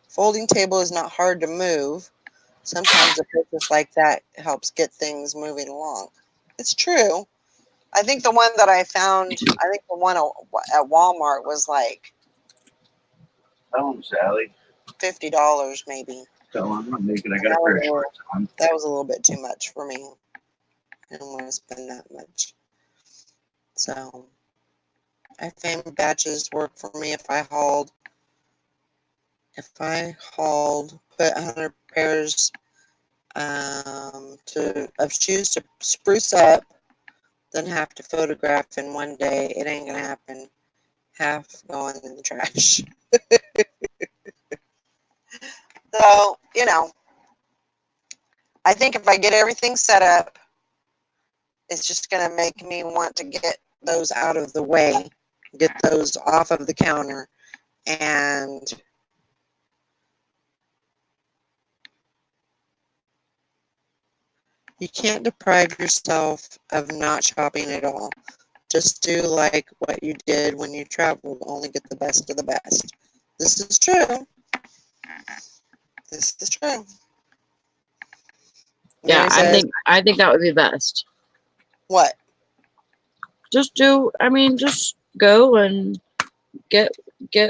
Folding table is not hard to move. Sometimes a purchase like that helps get things moving along. It's true. I think the one that I found, I think the one at Walmart was like Tell him, Sally. $50 maybe. Tell him I'm not making. I And got a pair of shorts on. that was a little bit too much for me. I didn't want to spend that much. So I found batches work for me if I hauled, put 100 pairs of shoes to spruce up, then have to photograph in one day. It ain't gonna happen. Half going in the trash. So, I think if I get everything set up, it's just gonna make me want to get those out of the way, get those off of the counter, and You can't deprive yourself of not shopping at all. Just do like what you did when you traveled. Only get the best of the best. This is true. This is true. Yeah, Mary says, I think that would be best. what? Just just go and get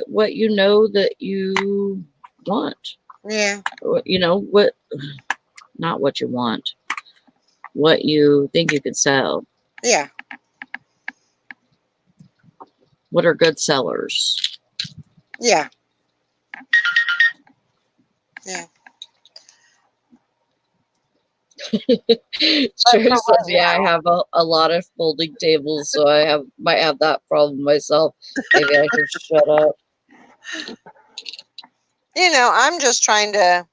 what you know that you want. Yeah. You know what, not what you want, what you think you could sell. Yeah. What are good sellers? Yeah. Yeah. Sherry says, yeah, I have a lot of folding tables, so I might have that problem myself. Maybe I should shut up. You know, I'm just trying to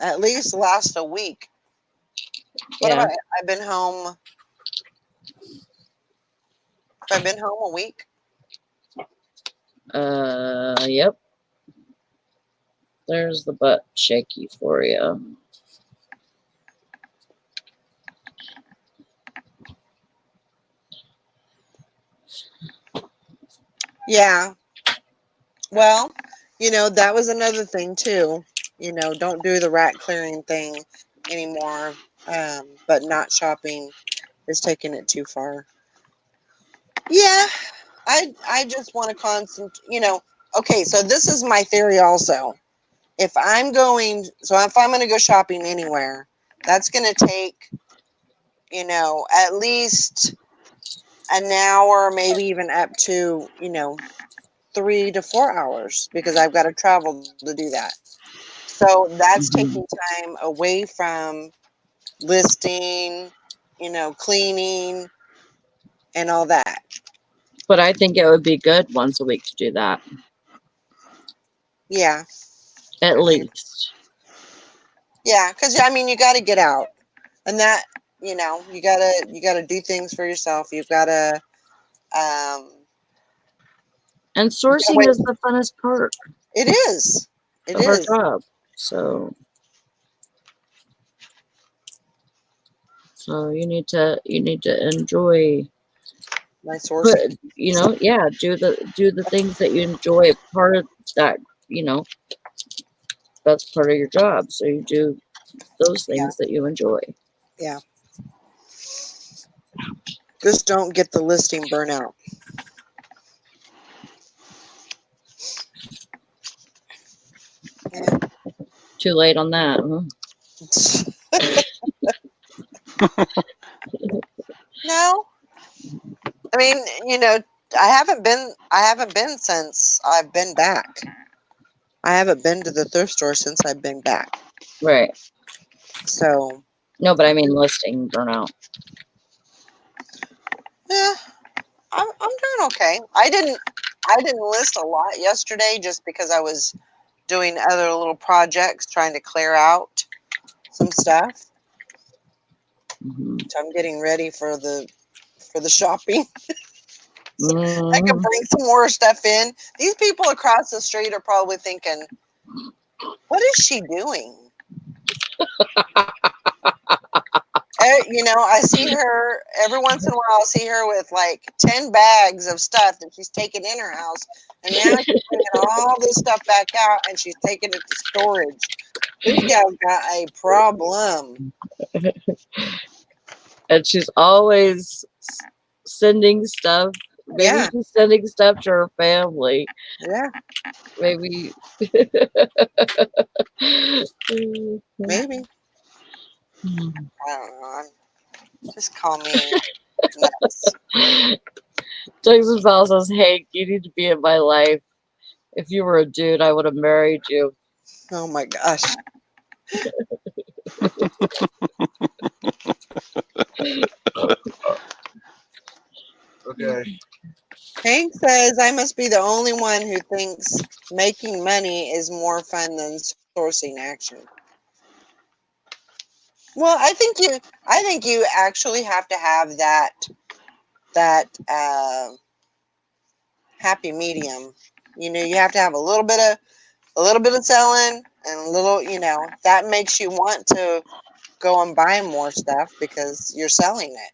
at least last a week. What Yeah. about I've been home? Have I been home a week? Yep. There's the butt shaky for you. Yeah. Well, you know, that was another thing too. You know, don't do the rat clearing thing anymore. But not shopping is taking it too far. Yeah, I just want to you know, okay, so this is my theory also. If I'm going to go shopping anywhere, that's going to take, you know, at least an hour, maybe even up to, you know, 3 to 4 hours because I've got to travel to do that. So that's Mhm. taking time away from listing, you know, cleaning and all that. But I think it would be good once a week to do that, Yeah. at least. Yeah, cuz I mean, you got to get out. And that, you know, you got to do things for yourself. You've got to um And sourcing wait. is the funnest part It is. It of our is. job. So you need to enjoy, My put, sourcing. yeah, do the things that you enjoy. Part of that, that's part of your job. So you do those Yeah. things that you enjoy. Yeah. Just don't get the listing burnout. Yeah. Too late on that, No. I mean, you know, I haven't been since I've been back. I haven't been to the thrift store since I've been back. Right. So, No, but I mean listing burnout. yeah, I'm doing okay. I didn't list a lot yesterday just because I was doing other little projects trying to clear out some stuff. Hmm. So I'm getting ready for the shopping. So I can Hmm. bring some more stuff in. These people across the street are probably thinking, "What is she doing?" You know, I see her every once in a while. I'll see her with like 10 bags of stuff that she's taken in her house, and now she's bringing all this stuff back out, and she's taking it to storage. This gal's got a problem. And she's always sending stuff. Maybe Yeah, she's sending stuff to her family. yeah, Maybe. maybe. I don't know. Just call me nuts. Texas Val says, Hank, you need to be in my life. If you were a dude, I would have married you. Oh my gosh. Okay. Hank says I must be the only one who thinks making money is more fun than sourcing action. Well, I think you actually have to have that happy medium. You know, you have to have a little bit of a little bit of selling and a little, that makes you want to go and buy more stuff because you're selling it.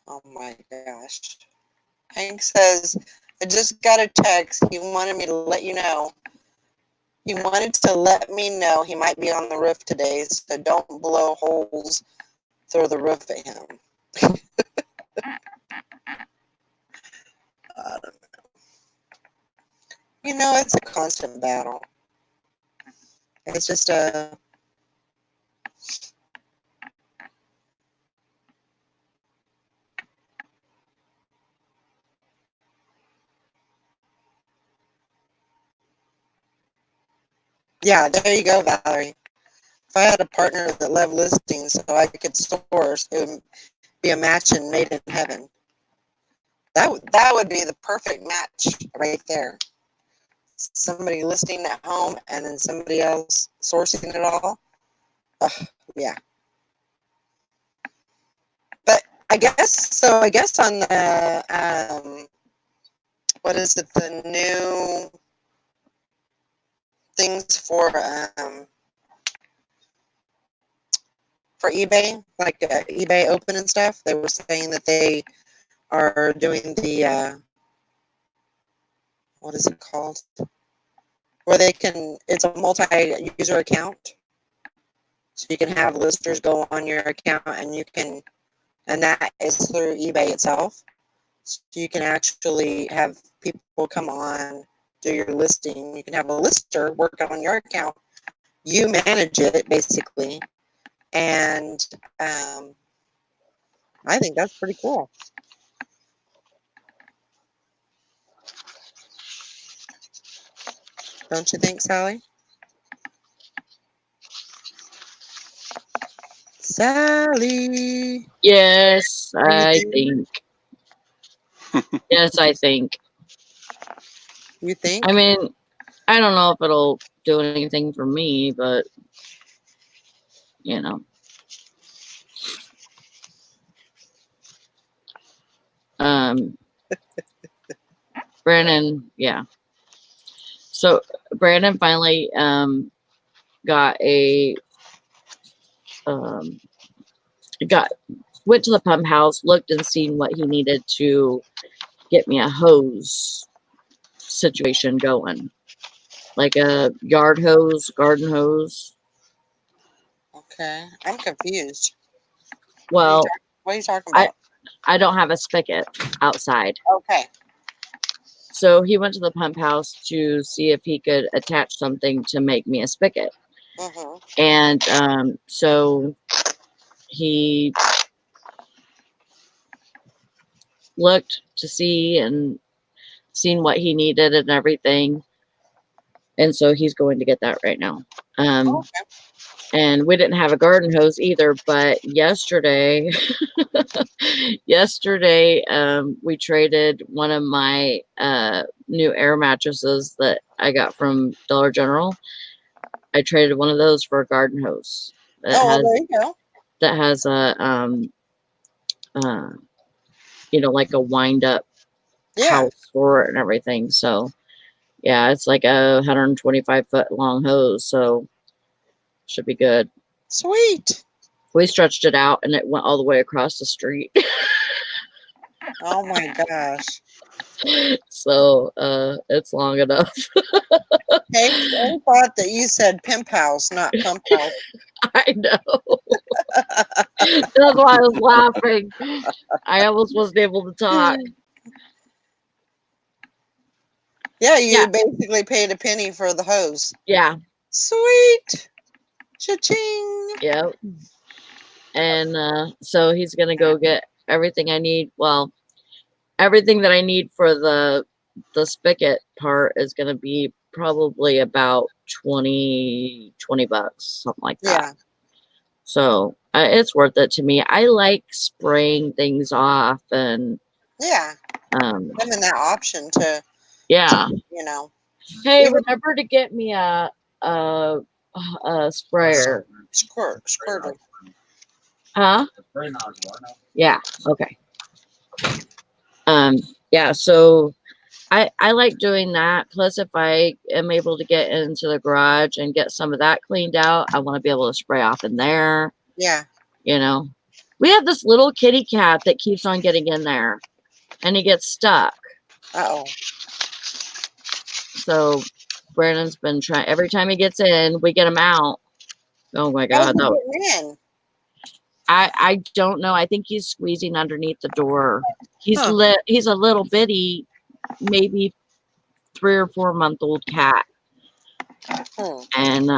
Oh my gosh. Hank says, I just got a text. He wanted me to let you know. He wanted to let me know he might be on the roof today, so don't blow holes through the roof at him. It's a constant battle. It's just a. Yeah, there you go, Valerie. If I had a partner that loved listings so I could source, it would be a match and made in heaven. That would be the perfect match right there. Somebody listing at home and then somebody else sourcing it all. Yeah. But I guess so. I guess on the what is it? The new things for eBay, like eBay Open and stuff. They were saying that they are doing the what is it called? Where it's a multi-user account, so you can have listers go on your account, and that is through eBay itself. So you can actually have people come on, do your listing. You can have a lister work on your account. You manage it basically, and I think that's pretty cool. Don't you think, Sally? Sally. Yes, Are you I there? think. Yes, I think. You think? I mean, I don't know if it'll do anything for me, but you know. Brandon, yeah. So Brandon finally got a went to the pump house, looked and seen what he needed to get me a hose situation going. Like a yard hose, garden hose. Okay, I'm confused. Well, What are you talking about? I don't have a spigot outside. Okay. So he went to the pump house to see if he could attach something to make me a spigot. Mm-hmm. And so he looked to see and seen what he needed and everything. And so he's going to get that right now. Okay. And we didn't have a garden hose either, but yesterday, we traded one of my new air mattresses that I got from Dollar General. I traded one of those for a garden hose There you go. that has a like a wind up house for it and everything. So yeah, it's like a 125-foot long hose, so should be good. Sweet. We stretched it out and it went all the way across the street. Oh my gosh. So it's long enough. Hey, I thought that you said pimp house, not pump house. I know. That's why I was laughing. I almost wasn't able to talk. Yeah, you basically paid a penny for the hose. Yeah. Sweet. Cha-ching. Yep. And so he's gonna go get everything I need. Well, everything that I need for the spigot part is gonna be probably about $20 something like that. Yeah. So it's worth it to me. I like spraying things off and having that option to Hey, remember to get me a sprayer. Squirter. Huh? Yeah. Okay. Yeah, so I like doing that. Plus, if I am able to get into the garage and get some of that cleaned out, I want to be able to spray off in there. Yeah. You know, we have this little kitty cat that keeps on getting in there, and he gets stuck. Uh-oh. So Brandon's been trying. Every time he gets in, we get him out. Oh my How's God! he No, getting in? I don't know. I think he's squeezing underneath the door. He's Huh. he's a little bitty, maybe 3 or 4 month old cat, Hmm. and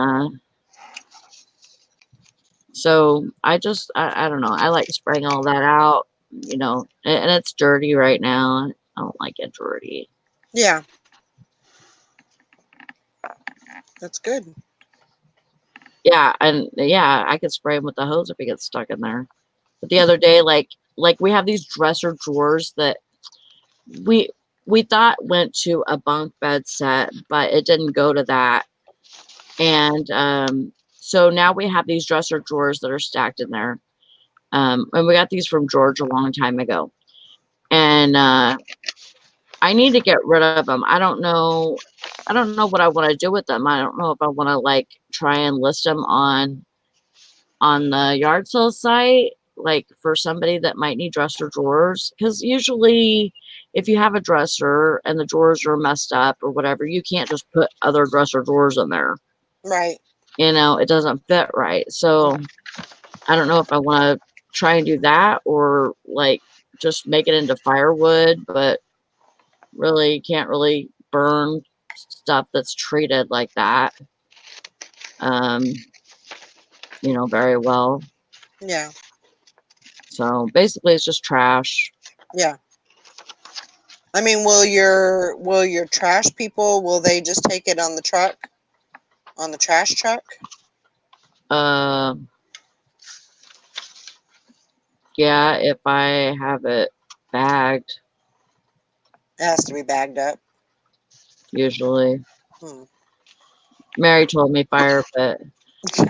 so I don't know. I like spraying all that out, and it's dirty right now. I don't like it dirty. Yeah. That's good. Yeah, and yeah, I could spray him with the hose if he gets stuck in there. But the other day, like we have these dresser drawers that we thought went to a bunk bed set, but it didn't go to that. And so now we have these dresser drawers that are stacked in there. And we got these from George a long time ago. And I need to get rid of them. I don't know what I want to do with them. I don't know if I want to like try and list them on the yard sale site, like for somebody that might need dresser drawers. Because usually, if you have a dresser and the drawers are messed up or whatever, you can't just put other dresser drawers in there. Right. It doesn't fit right. So I don't know if I want to try and do that or like just make it into firewood, but really can't really burn stuff that's treated like that. Very well. Yeah. So basically it's just trash. Yeah. I mean, will your trash people, will they just take it on the truck? On the trash truck? Yeah, if I have it bagged, It has to be bagged up. usually. Hmm. Mary told me fire pit.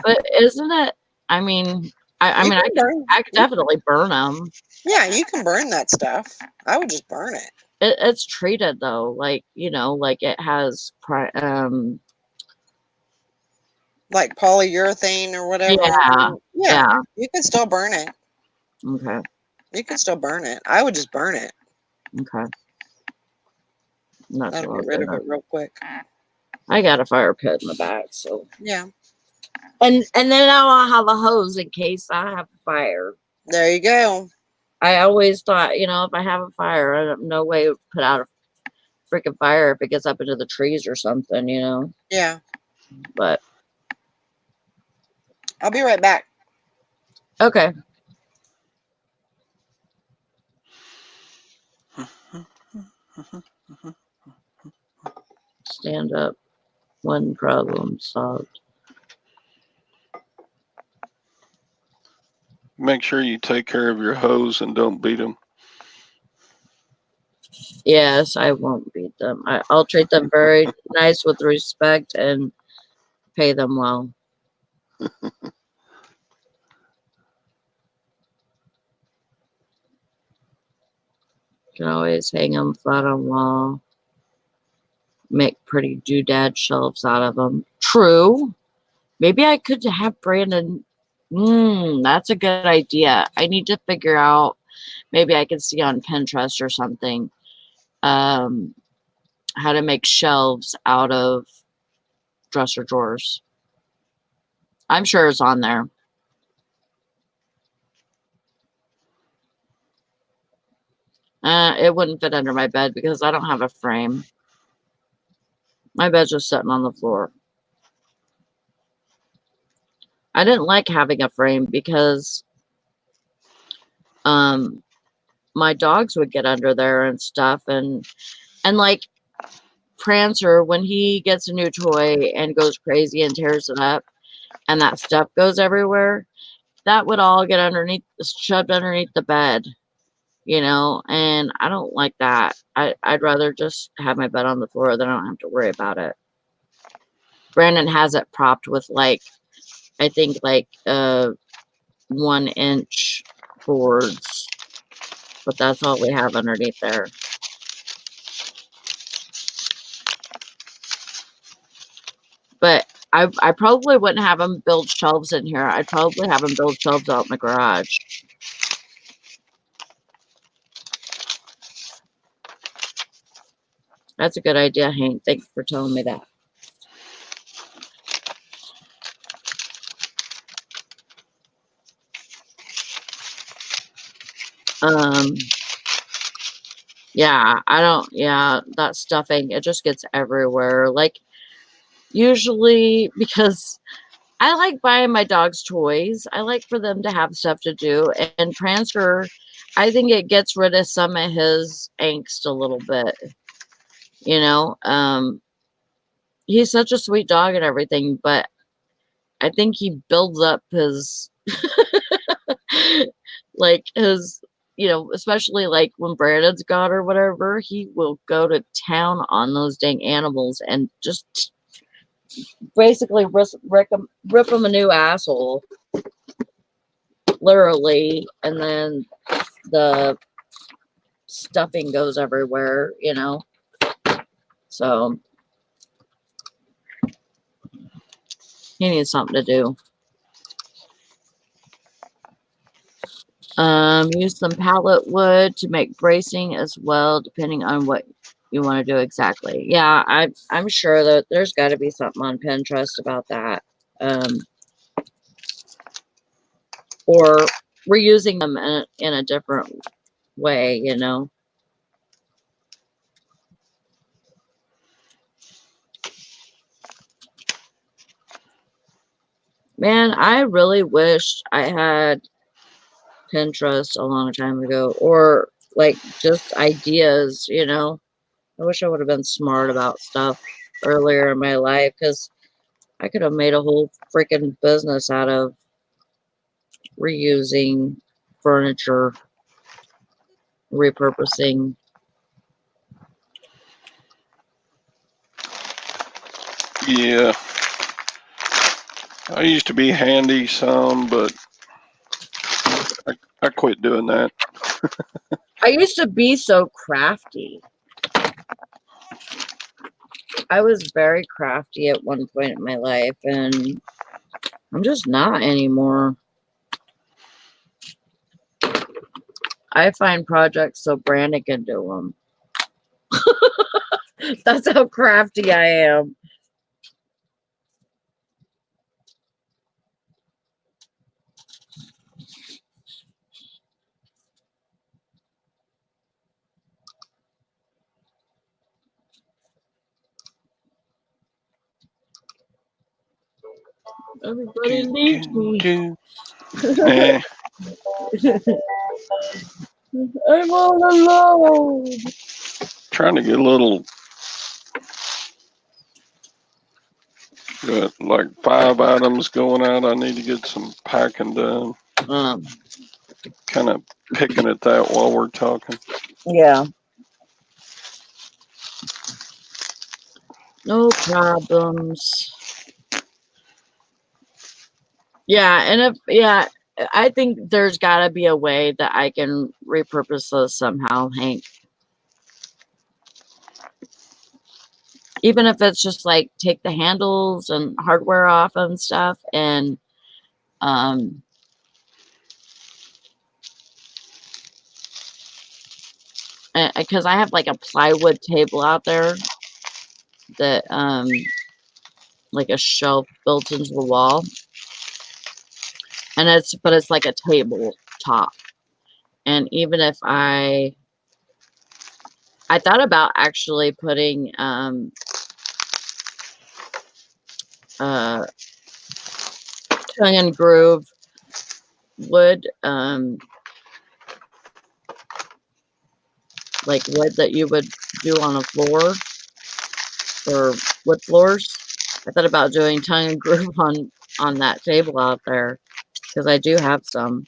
But isn't it, I mean, I You mean, can burn. I could definitely burn them. Yeah, you can burn that stuff. I would just burn it. It's treated though, like like it has Like polyurethane or whatever. yeah, Yeah, yeah. you can still burn it. Okay, You can still burn it. I would just burn it. okay. That's That'll what I'll get rid of do. it real quick. I got a fire pit in the back, so Yeah, and then I'll have a hose in case I have a fire. there you go. I always thought, if I have a fire, I have no way to put out a freaking fire if it gets up into the trees or something, Yeah, But I'll be right back. okay. Stand up. One problem solved. Make sure you take care of your hose and don't beat them. Yes, I won't beat them. I'll treat them very nice with respect and pay them well. Can always hang them flat on wall. Make pretty doodad shelves out of them. True. Maybe I could have Brandon. That's a good idea. I need to figure out. Maybe I can see on Pinterest or something. How to make shelves out of dresser drawers. I'm sure it's on there. It wouldn't fit under my bed because I don't have a frame. My bed's just sitting on the floor. I didn't like having a frame because my dogs would get under there and stuff, and like Prancer, when he gets a new toy and goes crazy and tears it up and that stuff goes everywhere, that would all get shoved underneath the bed, and I don't like that. I'd rather just have my bed on the floor, then I don't have to worry about it. Brandon has it propped with I think 1-inch boards. but that's all we have underneath there. But I probably wouldn't have them build shelves in here. I'd probably have them build shelves out in the garage. That's a good idea, Hank. Thanks for telling me that. Yeah, that stuffing, it just gets everywhere. Like, usually, because I like buying my dogs toys. I like for them to have stuff to do. And Prancer, I think it gets rid of some of his angst a little bit. You know, he's such a sweet dog and everything, but I think he builds up his, like his, especially like when Brandon's got or whatever, he will go to town on those dang animals and just basically rip him a new asshole, literally, and then the stuffing goes everywhere, so he needs something to do. Use some pallet wood to make bracing as well, depending on what you want to do exactly. Yeah, I'm sure that there's got to be something on Pinterest about that. Or reusing them in a different way, Man, I really wished I had Pinterest a long time ago, or like just ideas, I wish I would have been smart about stuff earlier in my life, because I could have made a whole freaking business out of reusing furniture, repurposing. Yeah. I used to be handy some, but I quit doing that. I used to be so crafty. I was very crafty at one point in my life, and I'm just not anymore. I find projects so Brandon can do them. That's how crafty I am. Everybody leaves me. Eh, I'm all alone. trying to get a little, got like 5 items going out. I need to get some packing done. Kind of picking at that while we're talking. Yeah. No problems. Yeah, and I think there's got to be a way that I can repurpose those somehow, Hank. Even if it's just like take the handles and hardware off and stuff, and because I have like a plywood table out there that like a shelf built into the wall, and it's like a table top. And even if I thought about actually putting tongue and groove wood, like wood that you would do on a floor or wood floors. I thought about doing tongue and groove on that table out there, because I do have some.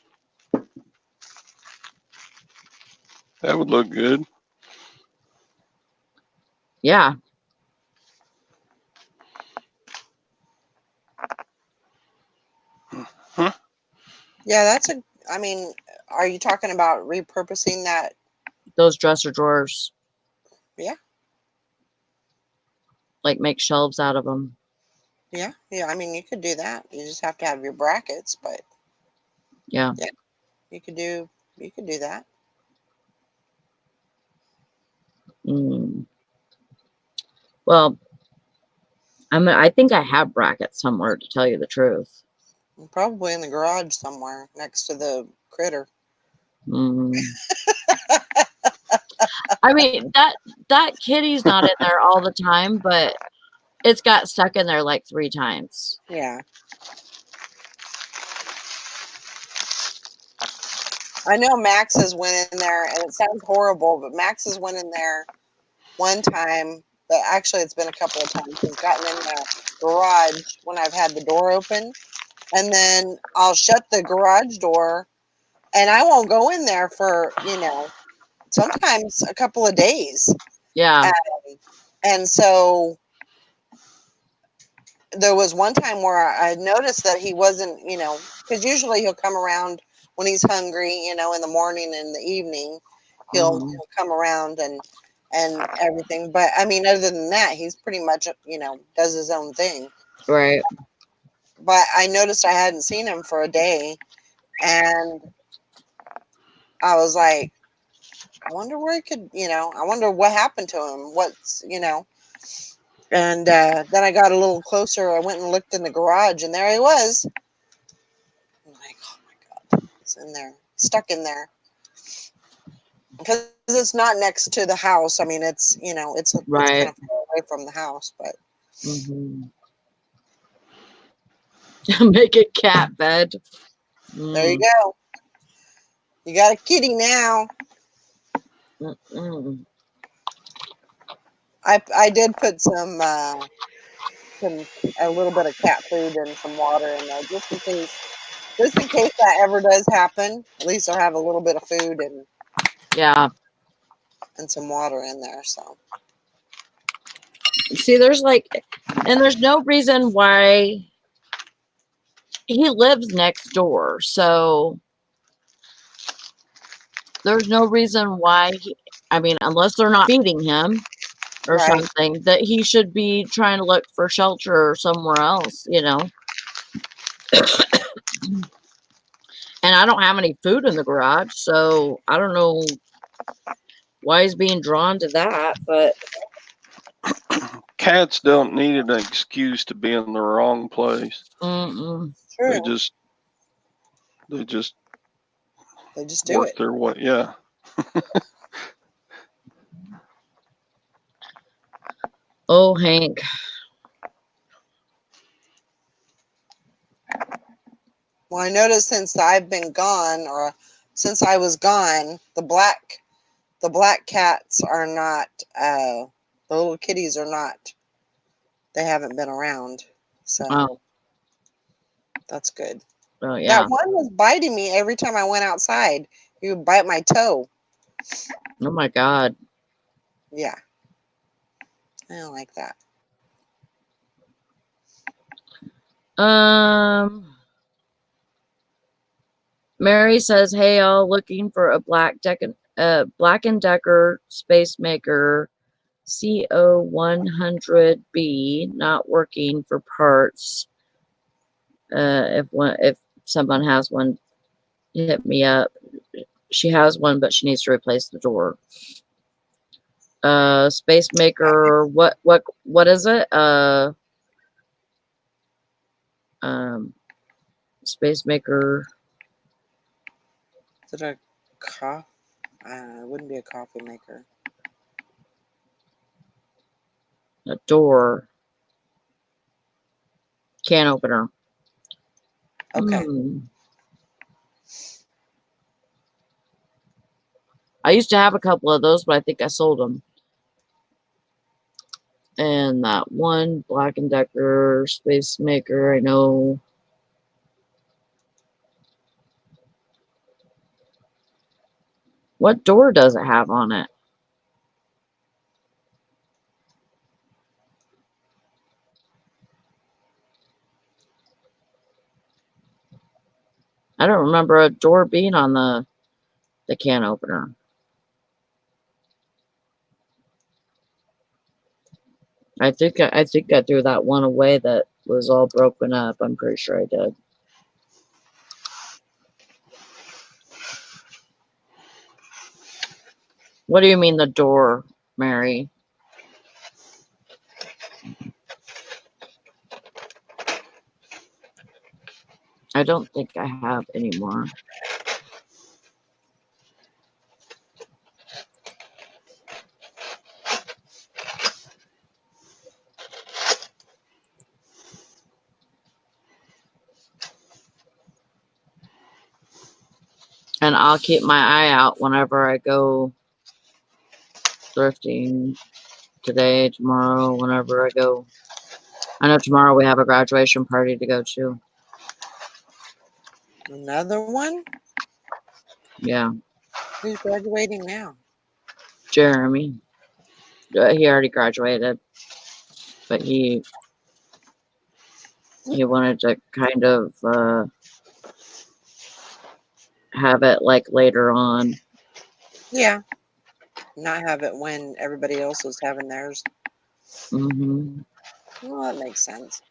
That would look good. Yeah. Huh? Yeah, I mean, are you talking about repurposing that? Those dresser drawers. Yeah. Like make shelves out of them. Yeah. I mean, you could do that. You just have to have your brackets, but Yeah. you could do that. Mm. Well, I think I have brackets somewhere, to tell you the truth. Probably in the garage somewhere next to the critter. Mm. I mean, that kitty's not in there all the time, but it's got stuck in there like 3 times. Yeah. I know Max has went in there, and it sounds horrible, but Max has went in there one time, but actually it's been a couple of times. He's gotten in the garage when I've had the door open, and then I'll shut the garage door, and I won't go in there for, sometimes a couple of days. Yeah. And so there was one time where I noticed that he wasn't, because usually he'll come around when he's hungry, in the morning and the evening. He'll Mhm. come around and everything. But I mean, other than that, he's pretty much, does his own thing. Right. But I noticed I hadn't seen him for a day, and I was like, I wonder where he could, I wonder what happened to him. And then I got a little closer. I went and looked in the garage, and there he was. I'm like, oh my God, he's in there, stuck in there. Because it's not next to the house. I mean, it's kind Right. of far away from the house, but Mhm. Make it cat bed. there you Mm. go. You got a kitty now. Mm-mm. I did put a little bit of cat food and some water in there just in case that ever does happen. At least I'll have a little bit of food Yeah. and some water in there. So See, there's no reason why he lives next door. So there's no reason why unless they're not feeding him or right, something, that he should be trying to look for shelter somewhere else, And I don't have any food in the garage, so I don't know why he's being drawn to that, but Cats don't need an excuse to be in the wrong place. mm-mm. They true. just they just They just do work it. their way. Yeah. Oh, Hank. Well, I noticed since I've been gone, or since I was gone, the black cats are not. The little kitties are not. They haven't been around, so Oh, that's good. oh That yeah. one was biting me every time I went outside. He would bite my toe. Oh my God. Yeah, I don't like that. Mary says, "Hey, all, looking for a Black and Decker Space Maker CO100B, not working for parts. If someone has one, hit me up. She has one, but she needs to replace the door. Space Maker, what is it? Um, Space Maker, Is it a cough? It wouldn't be a coffee maker. a door, can opener. Okay. I used to have a couple of those, but I think I sold them. And that one Black and Decker Space Maker, I know. What door does it have on it? I don't remember a door being on the the can opener. I think I threw that one away that was all broken up. I'm pretty sure I did. What do you mean the door, Mary? I don't think I have any more. And I'll keep my eye out whenever I go thrifting today, tomorrow, whenever I go. I know tomorrow we have a graduation party to go to. Another one? Yeah, Who's graduating now? Jeremy. He already graduated, but he wanted to kind of have it like later on. Yeah. Not have it when everybody else was having theirs. Mm-hmm. Well, that makes sense.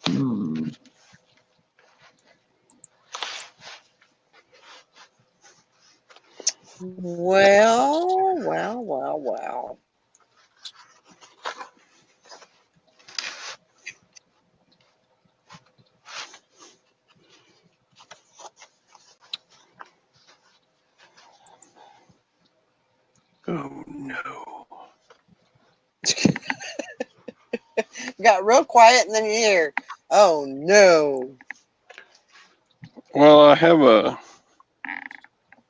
Hmm. Well. Oh no. Got real quiet and then you hear, oh no. Well, I have a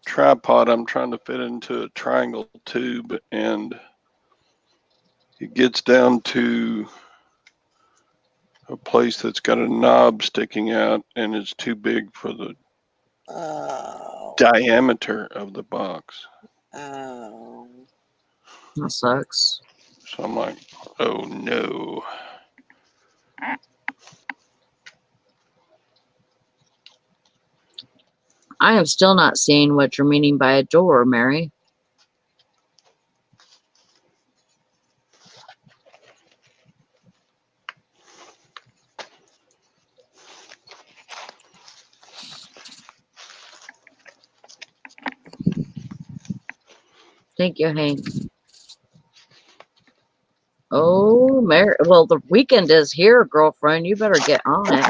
tripod I'm trying to fit into a triangle tube, and it gets down to a place that's got a knob sticking out, and it's too big for the Oh. diameter of the box. Oh. That sucks. So I'm like, oh no. I am still not seeing what you're meaning by a door, Mary. Thank you, Hank. Oh, Mary. Well, the weekend is here, girlfriend. You better get on it.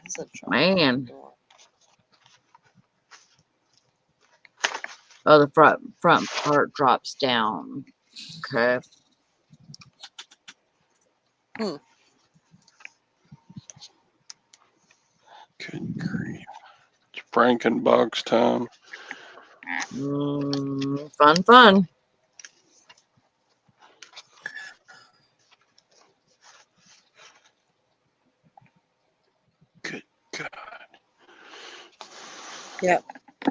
It's a tripod Man. door. Oh, the front part drops down. Okay. Good grief. It's Frankenbox time. Fun. Good God. Yep.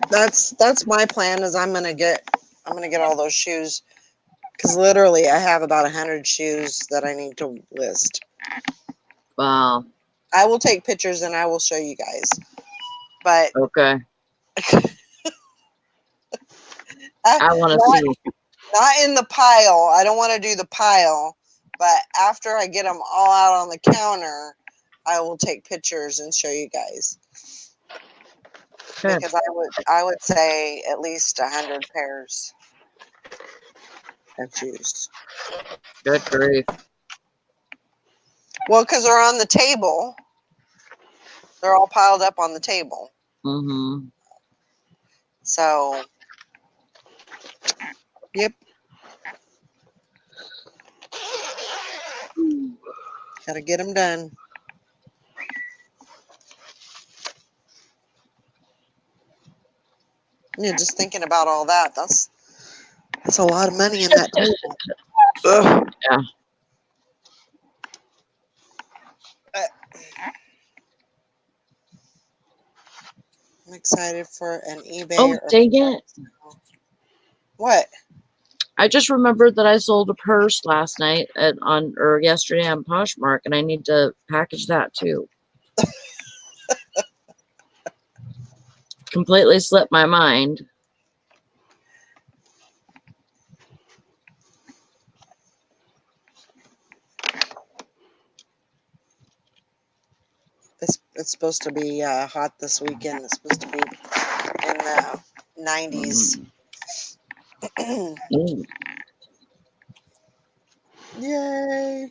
That's my plan is I'm gonna get all those shoes because literally I have about 100 shoes that I need to list. Wow. I will take pictures and I will show you guys. But Okay. I want to see. not in the pile. I don't want to do the pile. But after I get them all out on the counter, I will take pictures and show you guys. Okay. Because I would say at least 100 pairs of shoes. Good grief. Well, because they're on the table. They're all piled up on the table. Mm-hmm. So, yep. Gotta get them done. Yeah, just thinking about all that. That's a lot of money in that table. Ugh. Yeah. I'm excited for an eBay Oh, or dang it. what? I just remembered that I sold a purse last night or yesterday on Poshmark, and I need to package that too. Completely slipped my mind. It's supposed to be hot this weekend. It's supposed to be in the 90s. Mm. Yay!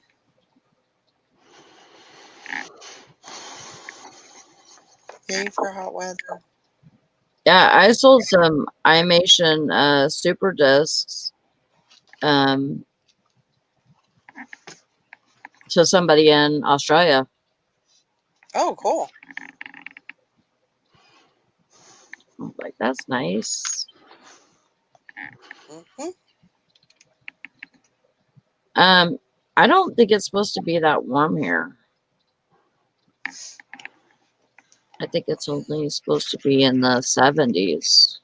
Yay for hot weather. Yeah, I sold some iMation super discs to somebody in Australia. Oh, cool. I was like, that's nice. Hmm. I don't think it's supposed to be that warm here. I think it's only supposed to be in the 70s.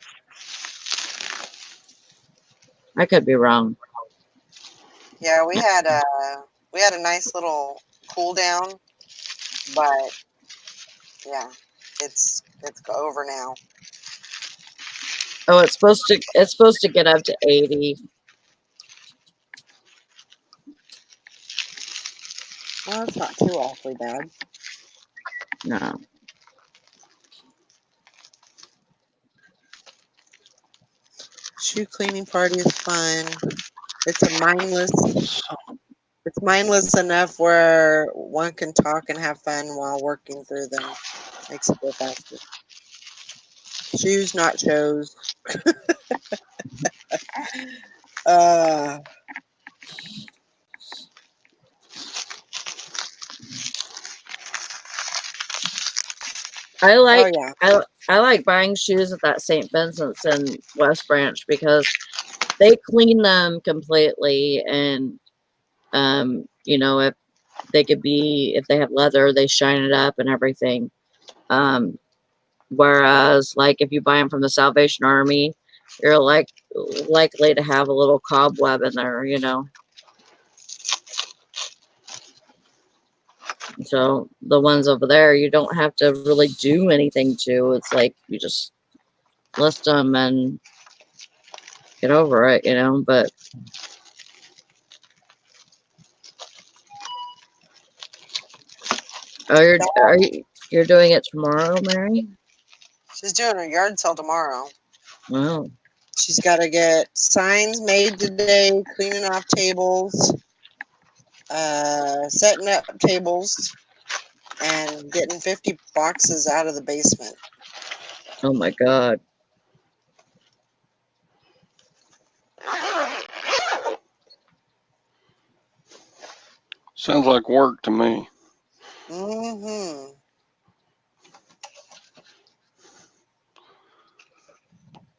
I could be wrong. Yeah, we had a nice little cool down, but yeah, it's over now. Oh, it's supposed to get up to 80. Well, it's not too awfully bad. No. Shoe cleaning party is fun. It's mindless enough where one can talk and have fun while working through them. Makes it go faster. Shoes, not shows. uh, I oh like yeah. I like buying shoes at that St. Vincent's in West Branch because they clean them completely, and if they have leather, they shine it up and everything. Whereas like if you buy them from the Salvation Army, you're likely to have a little cobweb in there. So the ones over there, you don't have to really do anything to. It's like you just list them and get over it. But you're doing it tomorrow, Mary? She's doing her yard sale tomorrow. Wow. She's got to get signs made today, cleaning off tables, setting up tables, and getting 50 boxes out of the basement. Oh my God. Sounds like work to me. Mm-hmm.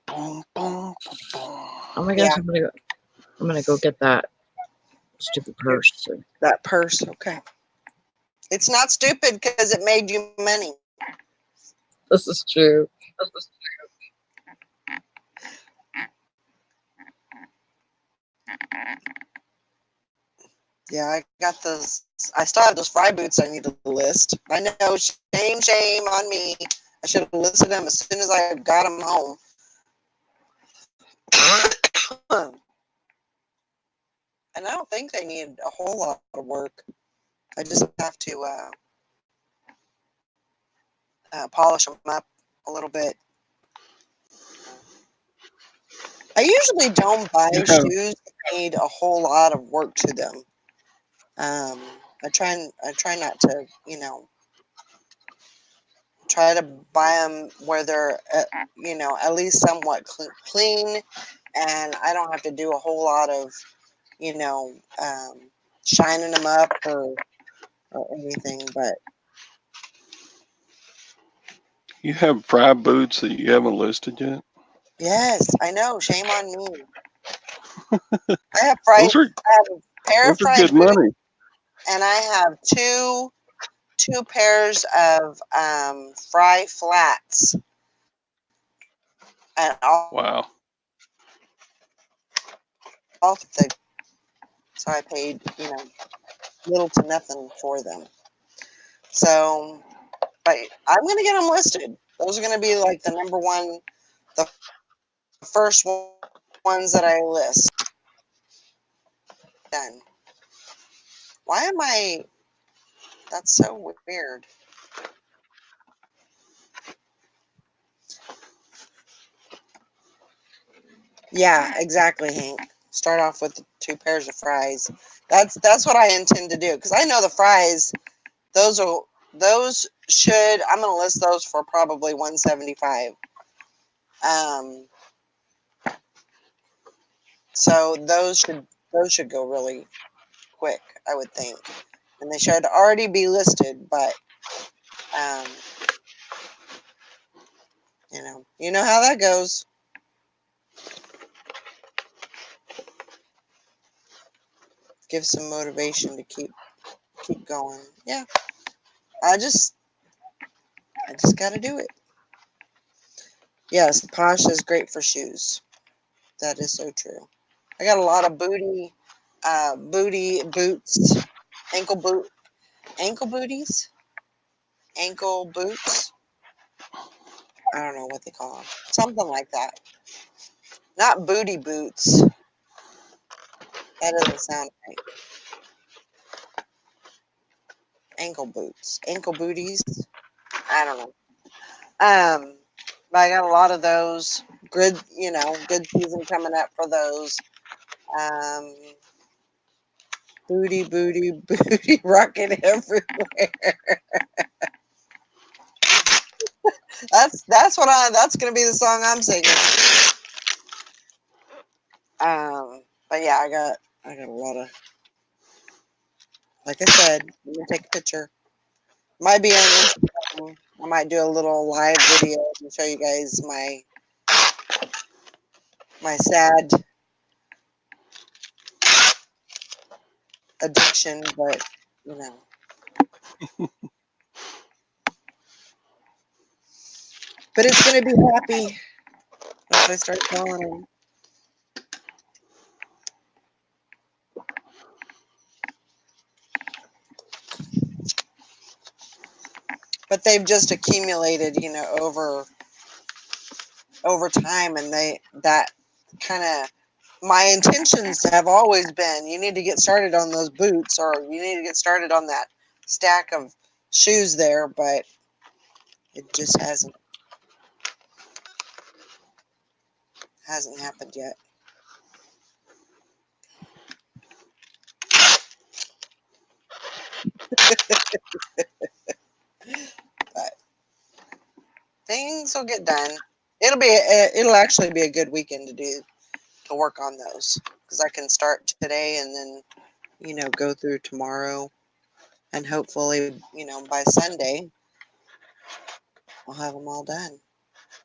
Boom, boom, boom, boom. Oh my Yeah. gosh, I'm gonna go get that stupid purse. That purse, okay. It's not stupid because it made you money. This is true. Yeah, I got those. I still have those fry boots I need to list. I know, shame on me. I should have listed them as soon as I got them home. And I don't think they need a whole lot of work. I just have to polish them up a little bit. I usually don't buy You have shoes that need a whole lot of work to them. I try not to, try to buy them where they're, at least somewhat clean, and I don't have to do a whole lot of, shining them up or anything. But you have fry boots that you haven't listed yet? yes, I know. Shame on me. I have I Those are have a pair of fry good boots, money. and I have two pairs of fry flats, and all Wow. So I paid, little to nothing for them. So, but I'm going to get them listed. Those are going to be like the number one, the first ones that I list. Done. Why am I? That's so weird. Yeah, exactly, Hank. Start off with 2 pairs of fries. That's what I intend to do because I know the fries. Those should. I'm going to list those for probably $175. So those should go really quick, I would think, and they should already be listed. But um, you know how that goes. Give some motivation to keep going. Yeah, I just got to do it. Yes, Posh is great for shoes. That is so true. I got a lot of booty boots, ankle booties, ankle boots. I don't know what they call them. Something like that. Not booty boots. That doesn't sound right. Ankle boots, ankle booties. I don't know. But I got a lot of those. Good season coming up for those. Um, booty, rocking everywhere. That's gonna be the song I'm singing. But yeah, I got a lot of. Like I said, I'm gonna take a picture. Might be on Instagram. I might do a little live video and show you guys my sad addiction, but but it's gonna be happy once I start telling them. But they've just accumulated, over time, and that kind of my intentions have always been you need to get started on those boots, or you need to get started on that stack of shoes there, but it just hasn't happened yet. But things will get done. It'll actually be a good weekend to work on those because I can start today and then go through tomorrow, and hopefully by Sunday I'll have them all done.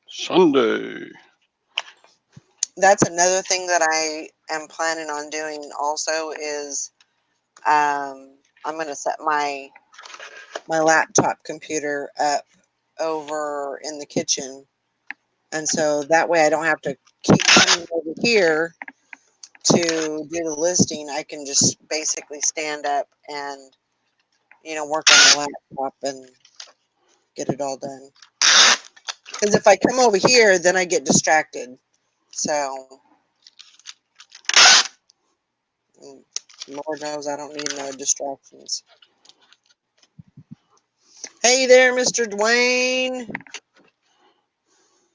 Sunday. That's another thing that I am planning on doing also is I'm going to set my laptop computer up over in the kitchen, and so that way I don't have to keep coming over here to do the listing. I can just basically stand up and work on the laptop and get it all done. Because if I come over here, then I get distracted. So, Lord knows I don't need no distractions. Hey there, Mr. Dwayne.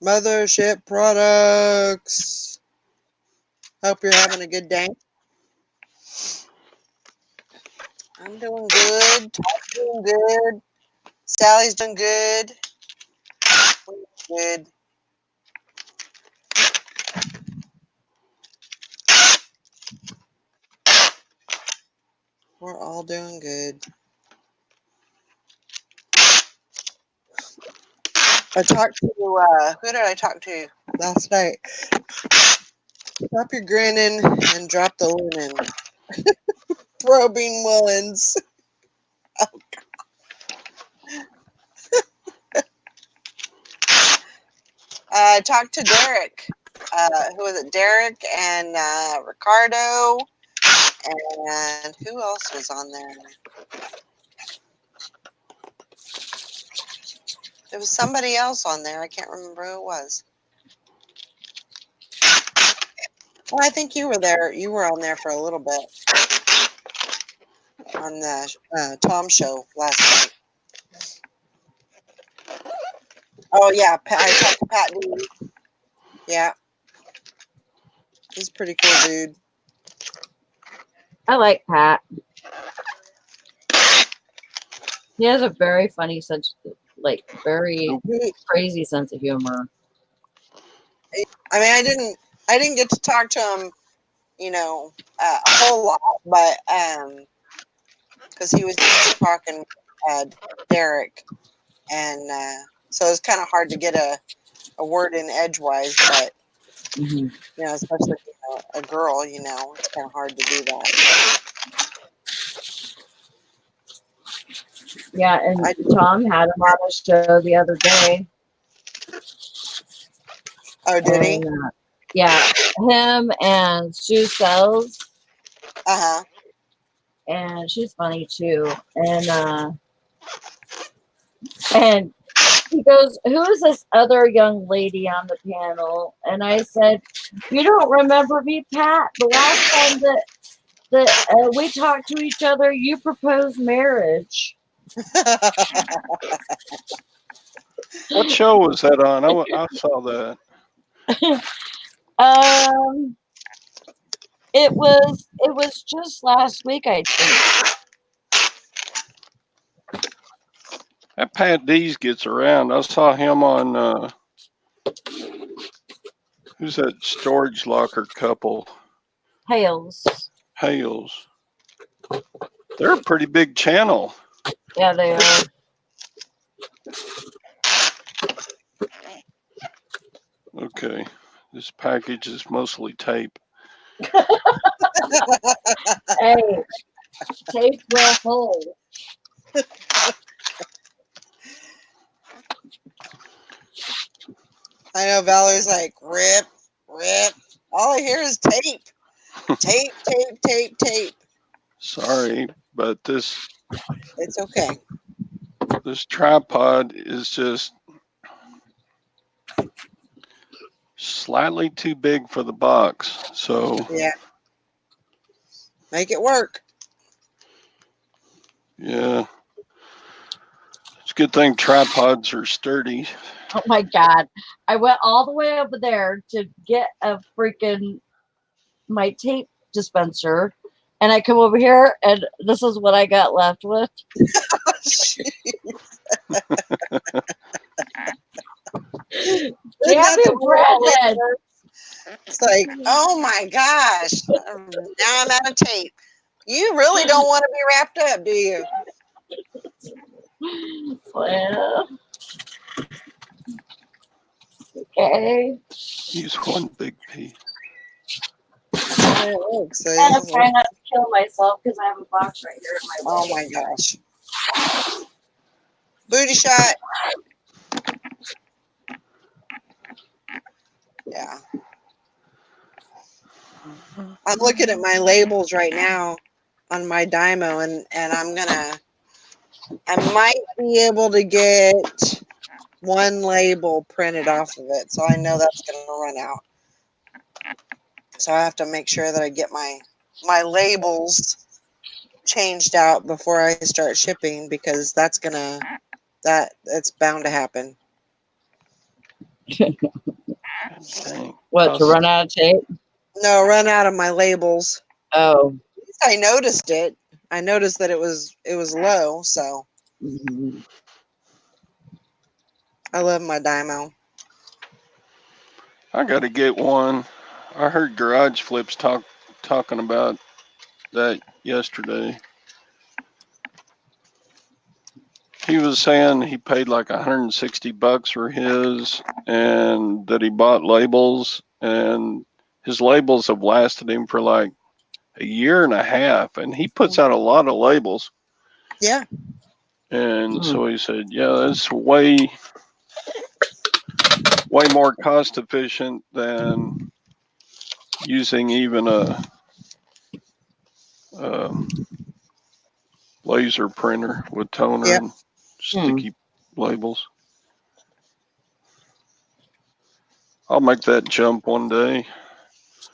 Mothership Products. Hope you're having a good day. I'm doing good. Tom's doing good. Sally's doing good. Good. We're all doing good. I talked to, who did I talk to last night? Stop your grinning and drop the linen. Robin Willens. I talked to Derek. who was it? Derek and Ricardo, and who else was on there? There was somebody else on there. I can't remember who it was. Well, I think you were there. You were on there for a little bit on the Tom show last night. Oh yeah, I talked to Pat D. Yeah, he's a pretty cool dude. I like Pat. He has a very funny sense, like very crazy sense of humor. I mean, I didn't get to talk to him, you know, a whole lot, but because he was just talking Derek, and so it's kind of hard to get a word in edgewise, but Mhm. you know, especially a girl, you know, it's kind of hard to do that. Yeah, and I- Tom had him on a show the other day. Oh, did he? And, yeah, him and Sue Sells, Uh-huh. and she's funny too. And he goes, "Who is this other young lady on the panel?" And I said, "You don't remember me, Pat? The last time that we talked to each other, you proposed marriage." What show was that on? I saw that. It was just last week, I think. That Pat Dees gets around. I saw him on who's that storage locker couple? Hales. Hales. They're a pretty big channel. Yeah, they are. Okay. This package is mostly tape. Hey, tape will hold. I know Valerie's like, rip, rip. All I hear is tape. Tape, tape, tape, tape. Sorry, but this It's okay. tripod is just slightly too big for the box. So Yeah. Make it work. yeah. It's a good thing tripods are sturdy. Oh my God. I went all the way over there to get my tape dispenser. And I come over here and this is what I got left with. Damn you, Brandon. It's like, oh my gosh. Now I'm out of tape. You really don't want to be wrapped up, do you? Well, okay. Use one big piece. That's how it works. So And I'm trying not to kill myself because I have a box right here in my oh my gosh. Booty shot. Yeah. I'm looking at my labels right now on my Dymo, and I might be able to get one label printed off of it. So I know that's going to run out. So I have to make sure that I get my labels changed out before I start shipping, because it's bound to happen. Dang. What, to run out of tape? No, run out of my labels. Oh. At least I noticed it. I noticed that it was low, so Mhm. I love my Dymo. I got to get one. I heard Garage Flips talking about that yesterday. He was saying he paid like $160 for his, and that he bought labels, and his labels have lasted him for like a year and a half, and he puts out a lot of labels. Yeah. And so he said, yeah, that's way way more cost efficient than using even a laser printer with toner Yep. and sticky labels. I'll make that jump one day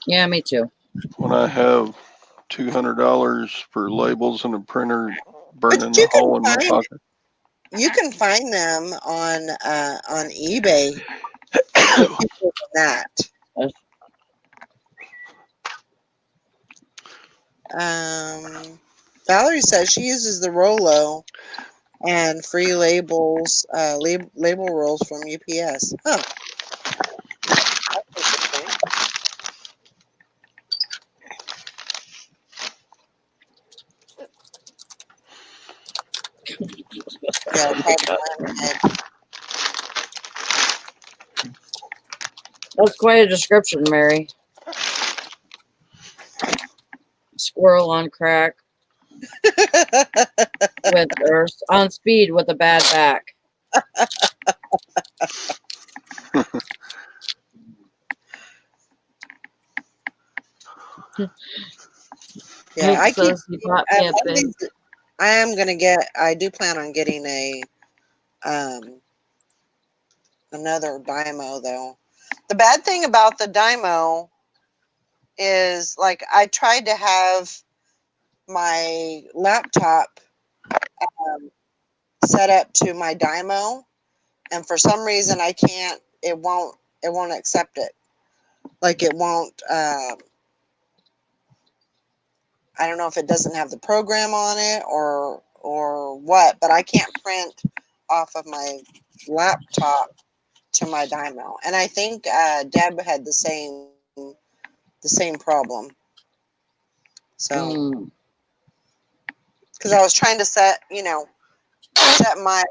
Yeah, me too. when I have $200 for labels and a printer But burning a hole in my pocket. you can find them on eBay for cheaper than that. Valerie says she uses the Rolo and free labels, label rolls from UPS. Huh. That's interesting. Yeah, it's hard to find it. That's quite a description, Mary. Squirrel on crack with or on speed with a bad back. Yeah, Hank says he bought me a big. I do plan on getting um another Dymo though. The bad thing about the Dymo is like I tried to have my laptop set up to my Dymo, and for some reason I can't. It won't accept it. Like it won't. I don't know if it doesn't have the program on it or what, but I can't print off of my laptop to my Dymo, and I think Deb had the same problem. So because I was trying to set my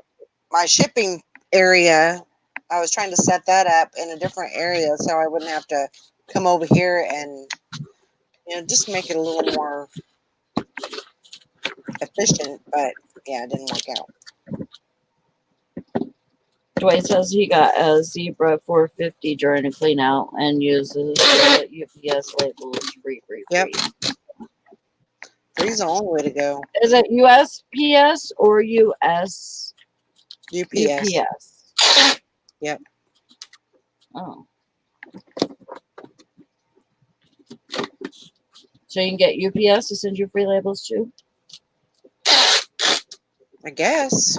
shipping area, I was trying to set that up in a different area so I wouldn't have to come over here and just make it a little more efficient. But yeah, it didn't work out. Dwayne says he got a Zebra 450 during a clean out and uses UPS labels free. Yep. Free's the only way to go. Is it USPS or US? UPS. UPS. Yep. Oh. So you can get UPS to send you free labels too? I guess.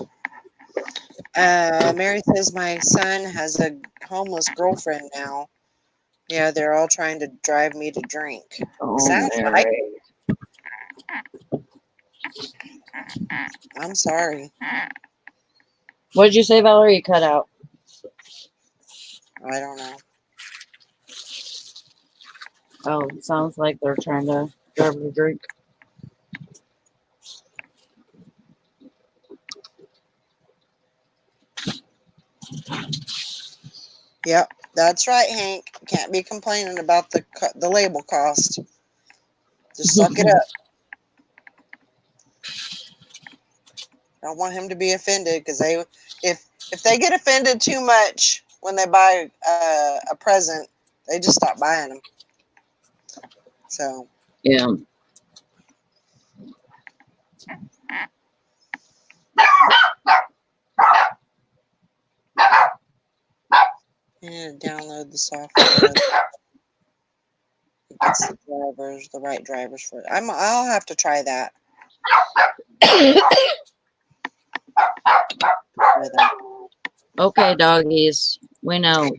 Mary says my son has a homeless girlfriend now. Yeah, they're all trying to drive me to drink. Oh, Sounds Mary. like I'm sorry. What did you say, Valerie? You cut out. I don't know. Oh, sounds like they're trying to drive her to drink. Yep, that's right, Hank. Can't be complaining about the label cost. Just suck it up. I don't want him to be offended because if they get offended too much when they buy a present, they just stop buying them. So Yeah. you need to download the software. It gets the right drivers for it. I'll have to try that. Okay, doggies. We know.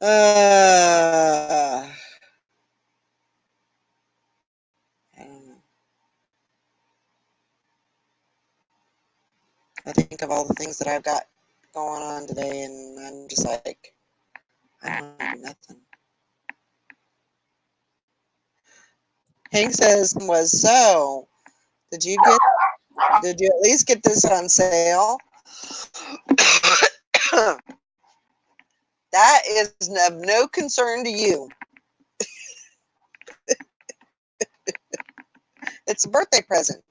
I don't know. I think of all the things that I've got going on today, and I'm just like, I don't have nothing. Hank says, so did you at least get this on sale? That is of no concern to you. It's a birthday present.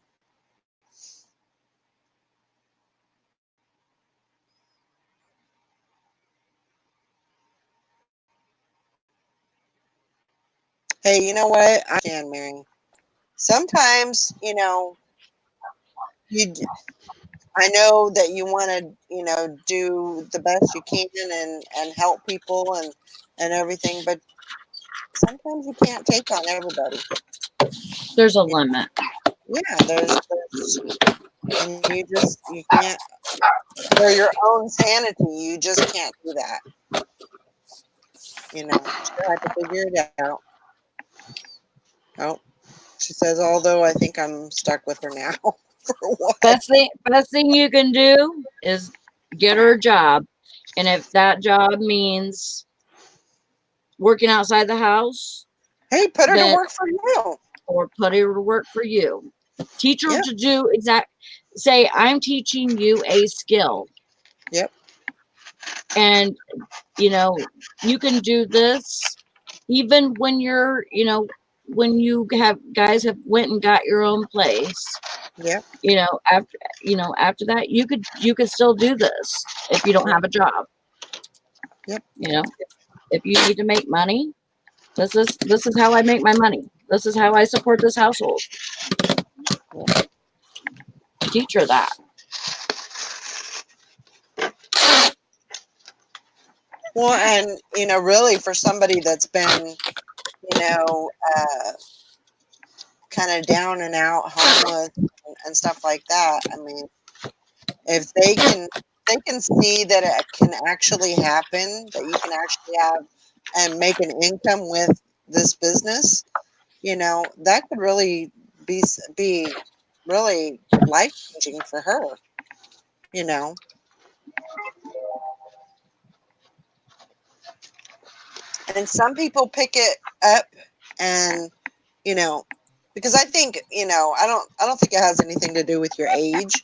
Hey, you know what? I can, Mary. Sometimes, you. I know that you want to, do the best you can and help people and everything, but sometimes you can't take on everybody. There's a You limit. Yeah, there's and you can't for your own sanity, you just can't do that. She'll have to figure it out. Oh, she says, although I think I'm stuck with her now. For what? Best thing you can do is get her a job. And if that job means working outside the house, Hey, put her to then work for you. or put her to work for you. Teach her Yep, to do say, I'm teaching you a skill. yep, And you can do this even when when you guys have went and got your own place. yep, After that, you could still do this if you don't yep, have a job. yep. If you need to make money, this is how I make my money. This is how I support this household. Teach her that. Well, and really for somebody that's been, you know, uh, kind of down and out, homeless and stuff like that. I mean, if they can see that it can actually happen, that you can actually have and make an income with this business, that could really be really life changing for her. You know, and some people pick it up and you know because I think I don't think it has anything to do with your age,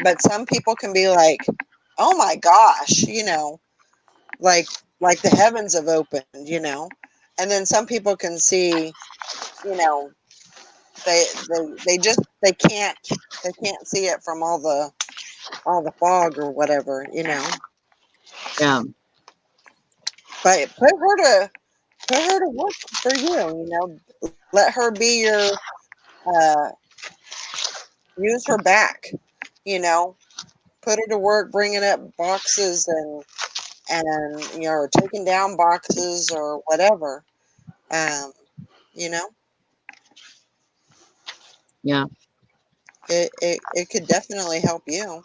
but some people can be like, oh my gosh, like the heavens have opened, and then some people can see, you know they can't see it from all the fog or whatever. Yeah. But put her to work for let her be your uh use her back, you know put her to work bringing up boxes and or taking down boxes or whatever. um you know Yeah. it could definitely help you.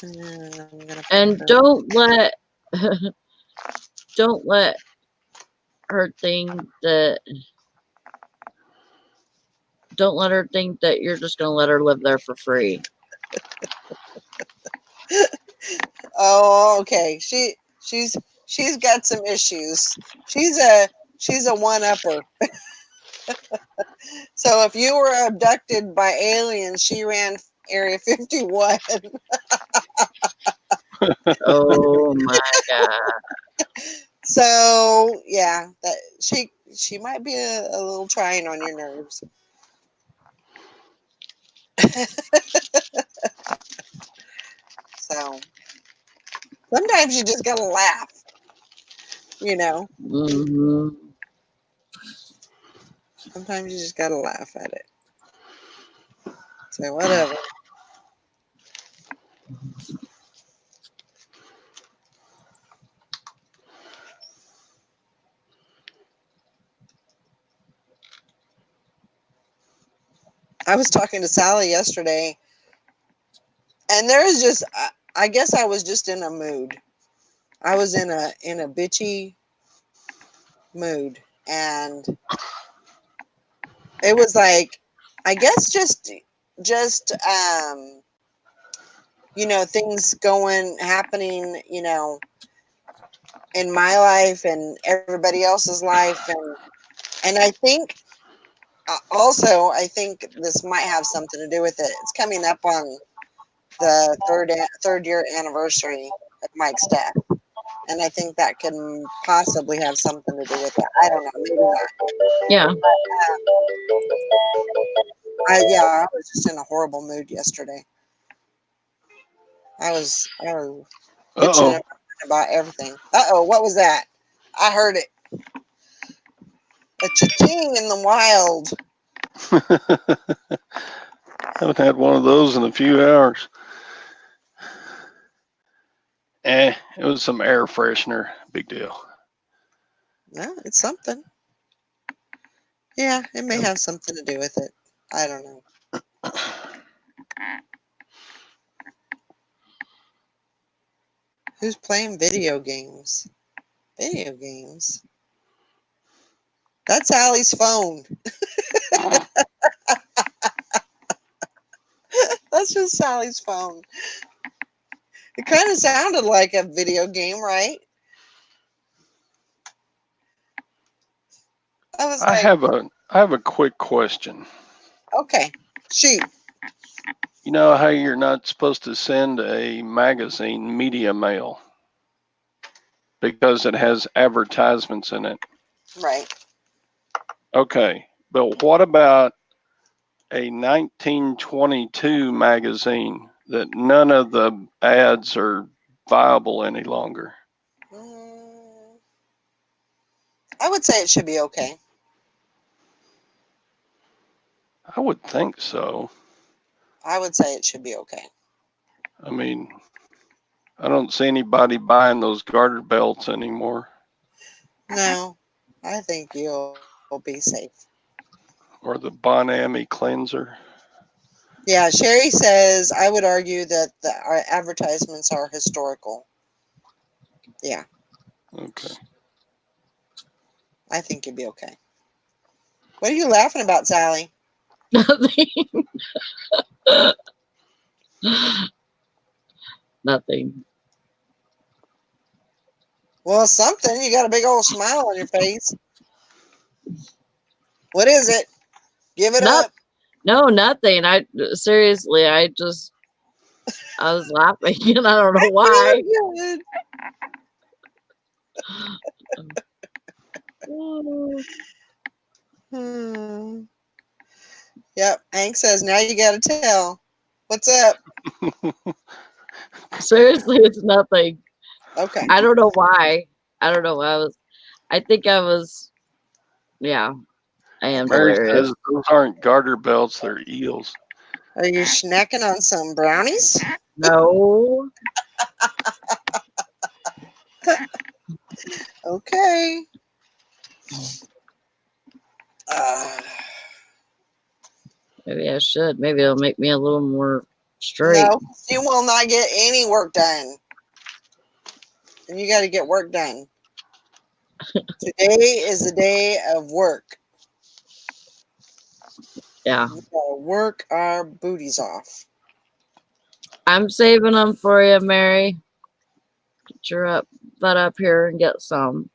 And I'm gonna put And her. don't let her think that don't let her think that you're just going to let her live there for free. Oh, okay. She's got some issues. She's a one upper. So if you were abducted by aliens, she ran Area 51. Oh my God. So yeah, that she might be a little trying on your nerves. So sometimes you just gotta laugh, you know. Hmm. Sometimes you just gotta laugh at it. Say whatever. I was talking to Sally yesterday, and there's just I guess I was just in a mood. I was in a bitchy mood, and it was like, I guess just things happening, in my life and everybody else's life, and I think also I think this might have something to do with it. It's coming up on the third year anniversary of Mike's death, and I think that can possibly have something to do with it. I don't know, maybe not. Yeah. I was just in a horrible mood yesterday. I was bitching Uh about everything. Uh-oh, what was that? I heard it. A cha-ching in the wild. oh. Haven't had one of those in a few hours. It was some air freshener. Big deal. No, it's something. Yeah, it may have something to do with it. I don't know. Who's playing video games? Video games? That's Allie's phone. That's just Sally's phone. It kind of sounded like a video game, right? I was I like, have a quick question. okay, shoot. You know how you're not supposed to send a magazine media mail because it has advertisements in it. Right. Okay, but what about a 1922 magazine that none of the ads are viable any longer? I would say it should be okay. I would think so. I would say it should be okay. I mean, I don't see anybody buying those garter belts anymore No, I think you'll be safe. or the Bonami cleanser. Yeah, Sherry says I would argue that the advertisements are historical. Yeah, Okay. I think you'd be okay. What are you laughing about, Sally? Nothing. Nothing. Well, something. You got a big old smile on your face. What is it? Give it Not, up. no, nothing. I seriously, I was laughing and I don't know why. Good. Hmm. Yep. Hank says, now you got to tell. What's up? Seriously, it's nothing. Okay. I don't know why. I don't know why I think I was, yeah, I am Mary delirious. says those aren't garter belts, they're eels. Are you snacking on some brownies? No. Okay. Maybe I should. Maybe it'll make me a little more straight. No, you will not get any work done. And you got to get work done. Today is the day of work. Yeah. We got to work our booties off. I'm saving them for you, Mary. Get your butt up here and get some.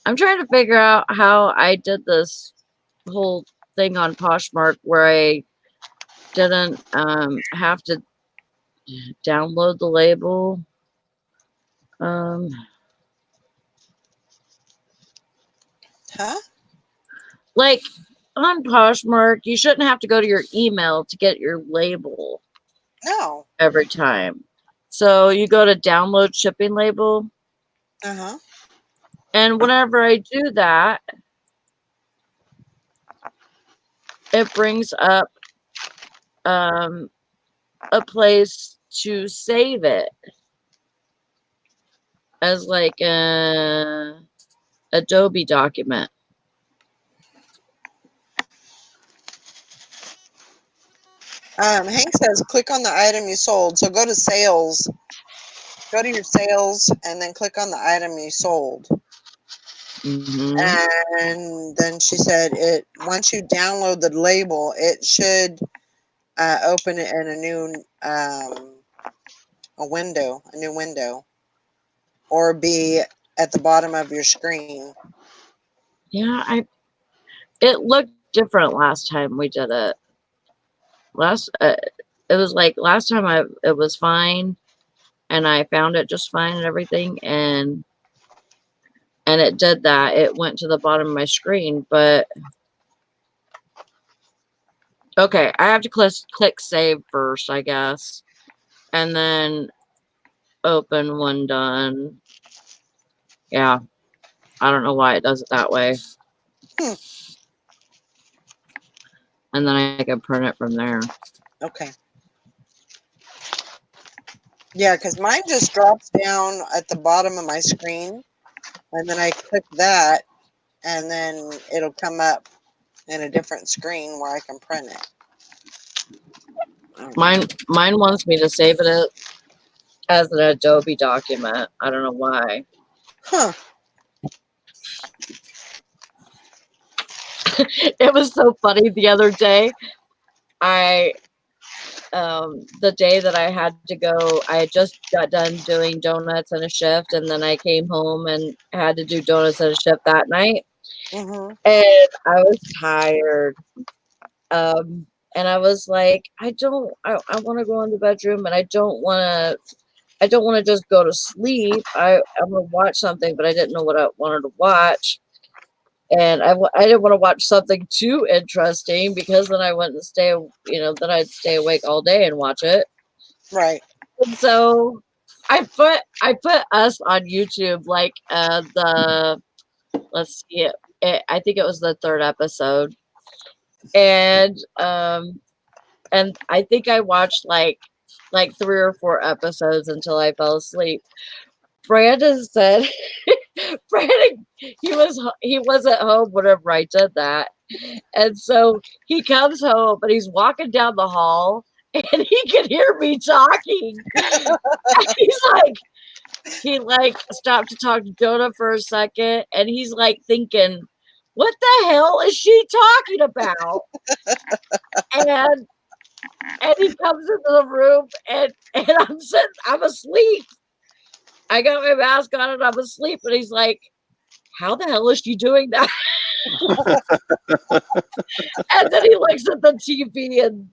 I'm trying to figure out how I did this whole thing on Poshmark where I didn't have to download the label. Huh? Like on Poshmark, you shouldn't have to go to your email to get your label No. every time. So you go to download shipping label. Uh-huh. And whenever I do that, it brings up a place to save it as like a Adobe document. Hank says click on the item you sold. So go to sales. Go to your sales and then click on the item you sold. Mm-hmm. And then she said it once you download the label, it should open it in a new new window, or be at the bottom of your screen. Yeah, it looked different last time we did it. It was like last time it was fine, and I found it just fine and everything, and it did that. It went to the bottom of my screen, but Okay, I have to click save first, I guess. And then open when done. Yeah. I don't know why it does it that way. Hmm. And then I can print it from there. Okay. Yeah, because mine just drops down at the bottom of my screen, and then I click that, and then it'll come up in a different screen where I can print it. Mine wants me to save it as an Adobe document. I don't know why. Huh. It was so funny the other day. The day that I had to go, I had just got done doing donuts and a shift, and then I came home and had to do donuts and a shift that night. Mm-hmm. And I was tired. And I was like, I want to go in the bedroom, and I don't want to just go to sleep. I want to watch something, but I didn't know what I wanted to watch. And I didn't want to watch something too interesting because then I wouldn't stay, then I'd stay awake all day and watch it. Right. And so I put us on YouTube, like let's see I think it was the 3rd episode. And I think I watched like 3 or 4 episodes until I fell asleep. Brandon said Brandon, he wasn't home whenever I did that. And so he comes home and he's walking down the hall and he can hear me talking. And he stopped to talk to Jonah for a second, and he's like thinking, what the hell is she talking about? And he comes into the room and I'm asleep. I got my mask on and I'm asleep, and he's like, how the hell is she doing that? And then he looks at the TV and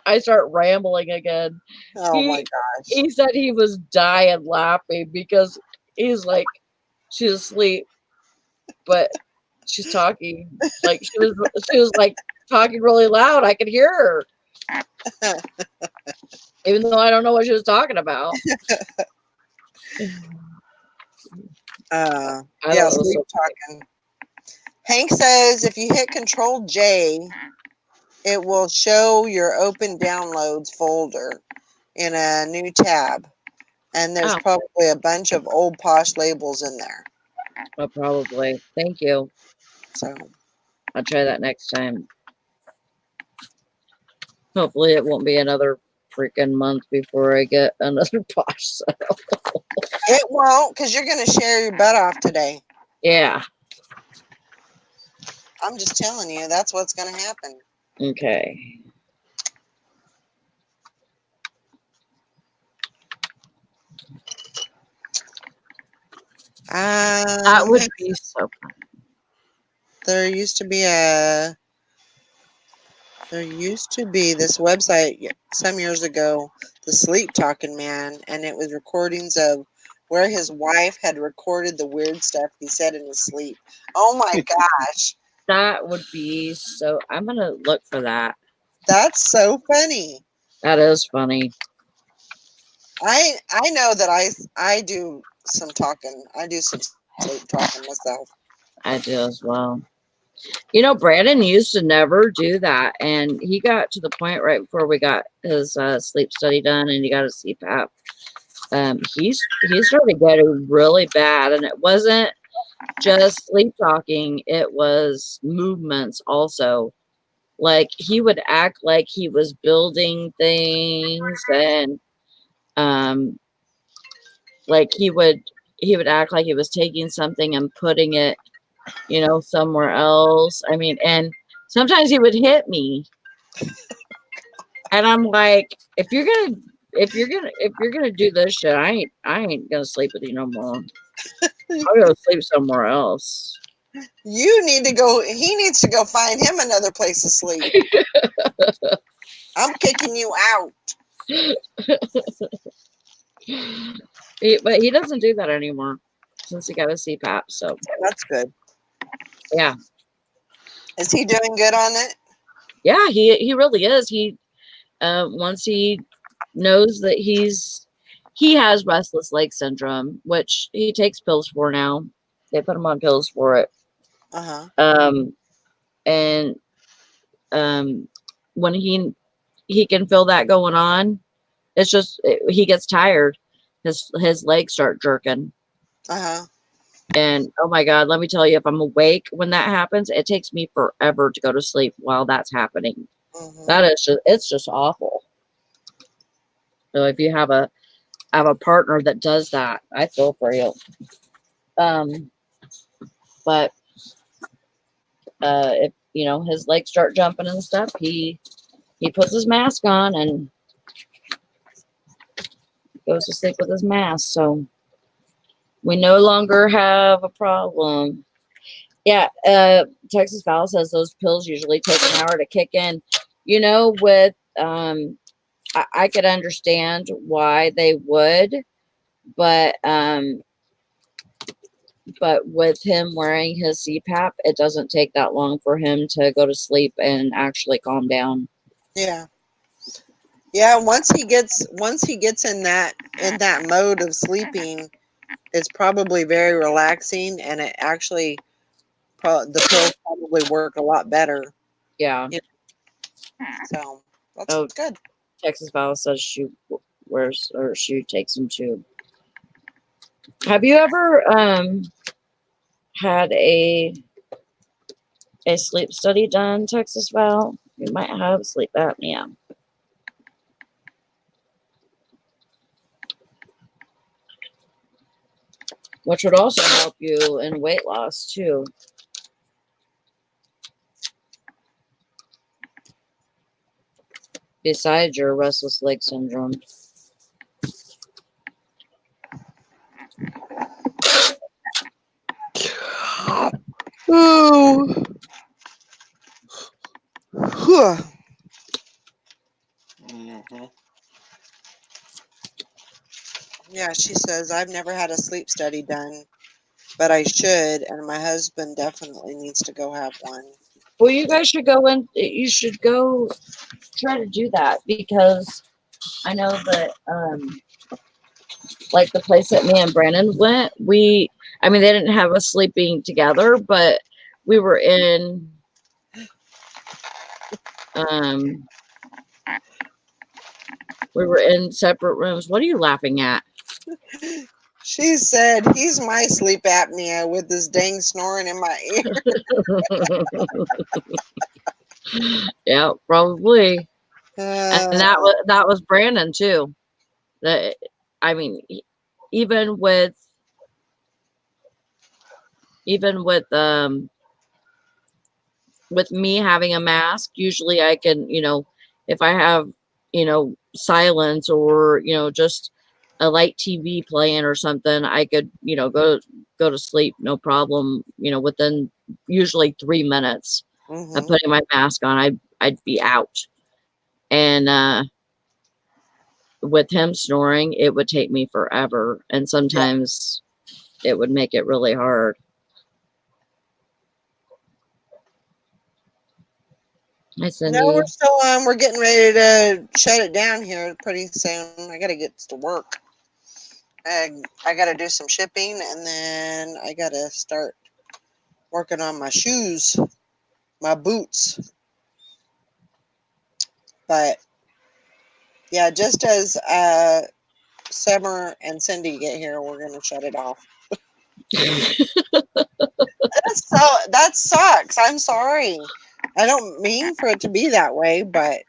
I start rambling again. Oh my gosh. He said he was dying laughing because he's like, she's asleep, but she's talking. Like she was like talking really loud. I could hear her. Even though I don't know what she was talking about. Yeah, sleep talking. Hank says if you hit Control J, it will show your open downloads folder in a new tab. And there's probably a bunch of old Posh labels in there. Oh, probably. Thank you. So I'll try that next time. Hopefully it won't be another freaking month before I get another Posh sale. It won't, because you're going to share your butt off today. Yeah. I'm just telling you, that's what's going to happen. Okay. That would be so fun. There used to be this website some years ago, The Sleep Talking Man, and it was recordings of where his wife had recorded the weird stuff he said in his sleep. Oh my gosh. That would be so. I'm going to look for that. That's so funny. That is funny. I know that I do some talking. I do some sleep talking myself. I do as well. Brandon used to never do that, and he got to the point right before we got his sleep study done, and he got his CPAP. He started getting really bad, and it wasn't just sleep talking; it was movements also. Like he would act like he was building things, and like he would act like he was taking something and putting it somewhere else. I mean, and sometimes he would hit me. And I'm like, if you're gonna do this shit, I ain't gonna sleep with you no more. I'll go sleep somewhere else. You need to go. He needs to go find him another place to sleep. I'm kicking you out. But he doesn't do that anymore since he got a CPAP. So that's good. Yeah. Is he doing good on it? Yeah, he really is. He once he knows that he has restless leg syndrome, which he takes pills for now. They put him on pills for it. Uh-huh. And when he can feel that going on, it's just he gets tired. His legs start jerking. Uh-huh. And oh my God, let me tell you, if I'm awake when that happens, it takes me forever to go to sleep while that's happening. Mm-hmm. That is it's just awful. So if you have a partner that does that, I feel for you. But if his legs start jumping and stuff, he puts his mask on and goes to sleep with his mask. So we no longer have a problem. Yeah, Texas Val says those pills usually take an hour to kick in. With I could understand why they would, but with him wearing his CPAP, it doesn't take that long for him to go to sleep and actually calm down. Yeah. Yeah, once he gets in that mode of sleeping, it's probably very relaxing, and it actually the pills probably work a lot better. Yeah. So that's Oh, good. Texas Val says she wears or she takes them too. Have you ever had a sleep study done, Texas Val? You might have sleep apnea. Which would also help you in weight loss too. Besides your restless leg syndrome. Ooh. Whew. Mm-hmm. Yeah, she says I've never had a sleep study done, but I should, and my husband definitely needs to go have one. Well, you guys should go in. You should go try to do that because I know that, like the place that me and Brandon went, I mean, they didn't have us sleeping together, but we were in, um, separate rooms. What are you laughing at? She said he's my sleep apnea with this dang snoring in my ear. Yeah, probably. And Uh, that was Brandon too. That I mean, even with even with me having a mask, usually I can, if I have, silence or, just a light TV playing or something, I could, go to sleep, no problem, within usually 3 minutes of mhm. putting my mask on, I'd be out. And with him snoring, it would take me forever. And Yeah. sometimes it would make it really hard. Hi, No, we're Cindy. still on. We're getting ready to shut it down here pretty soon. I got to get to work. I got to do some shipping, and then I got to start working on my shoes, my boots. But yeah, just as Summer and Cindy get here, we're gonna shut it off. That sucks. I'm sorry. I don't mean for it to be that way, but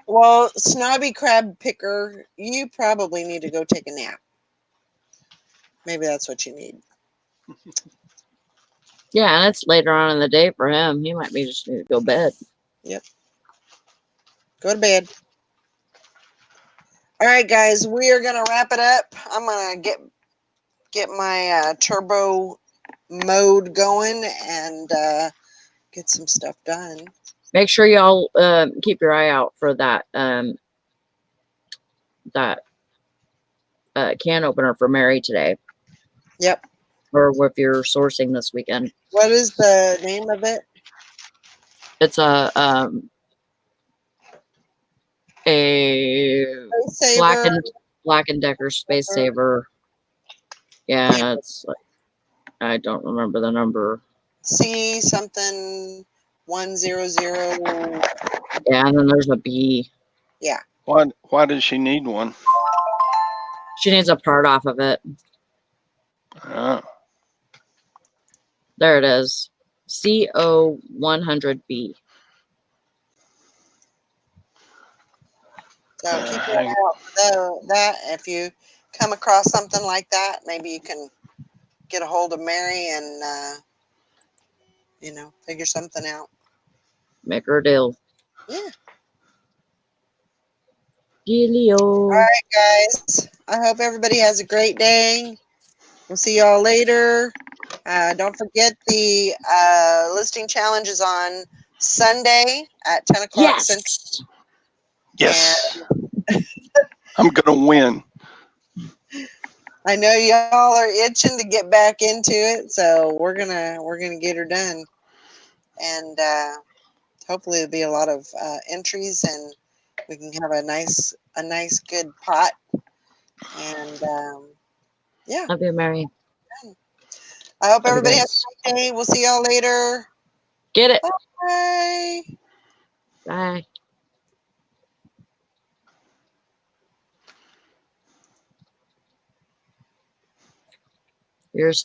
well, Snobby Crab Picker, you probably need to go take a nap. Maybe that's what you need. Yeah, and it's later on in the day for him. He might be just need to go to bed. Yep. Go to bed. All right, guys, we are gonna wrap it up. I'm gonna get my turbo mode going and get some stuff done. Make sure y'all keep your eye out for that that can opener for Mary today, Yep. or if you're sourcing this weekend. What is the name of it? It's a Saver. Black and Decker Space Saver. Yeah, it's like, I don't remember the number. C something 100. Yeah, and then there's a B. Yeah. Why does she need one? She needs a part off of it. Oh, There it is. CO100B. So keep your hang- eye out for that. If you come across something like that, maybe you can get a hold of Mary and figure something out. Make her a deal. Yeah. Dealio. All right, guys. I hope everybody has a great day. We'll see y'all later. Don't forget the listing challenge is on Sunday at 10 o'clock Central. yes. I'm gonna win. I know y'all are itching to get back into it, so we're gonna get her done, and hopefully there'll be a lot of entries, and we can have a nice good pot, and yeah. Love you, Mary. I hope Love you everybody has guys. a great day. We'll see y'all later. Get it. Bye. Bye. Here's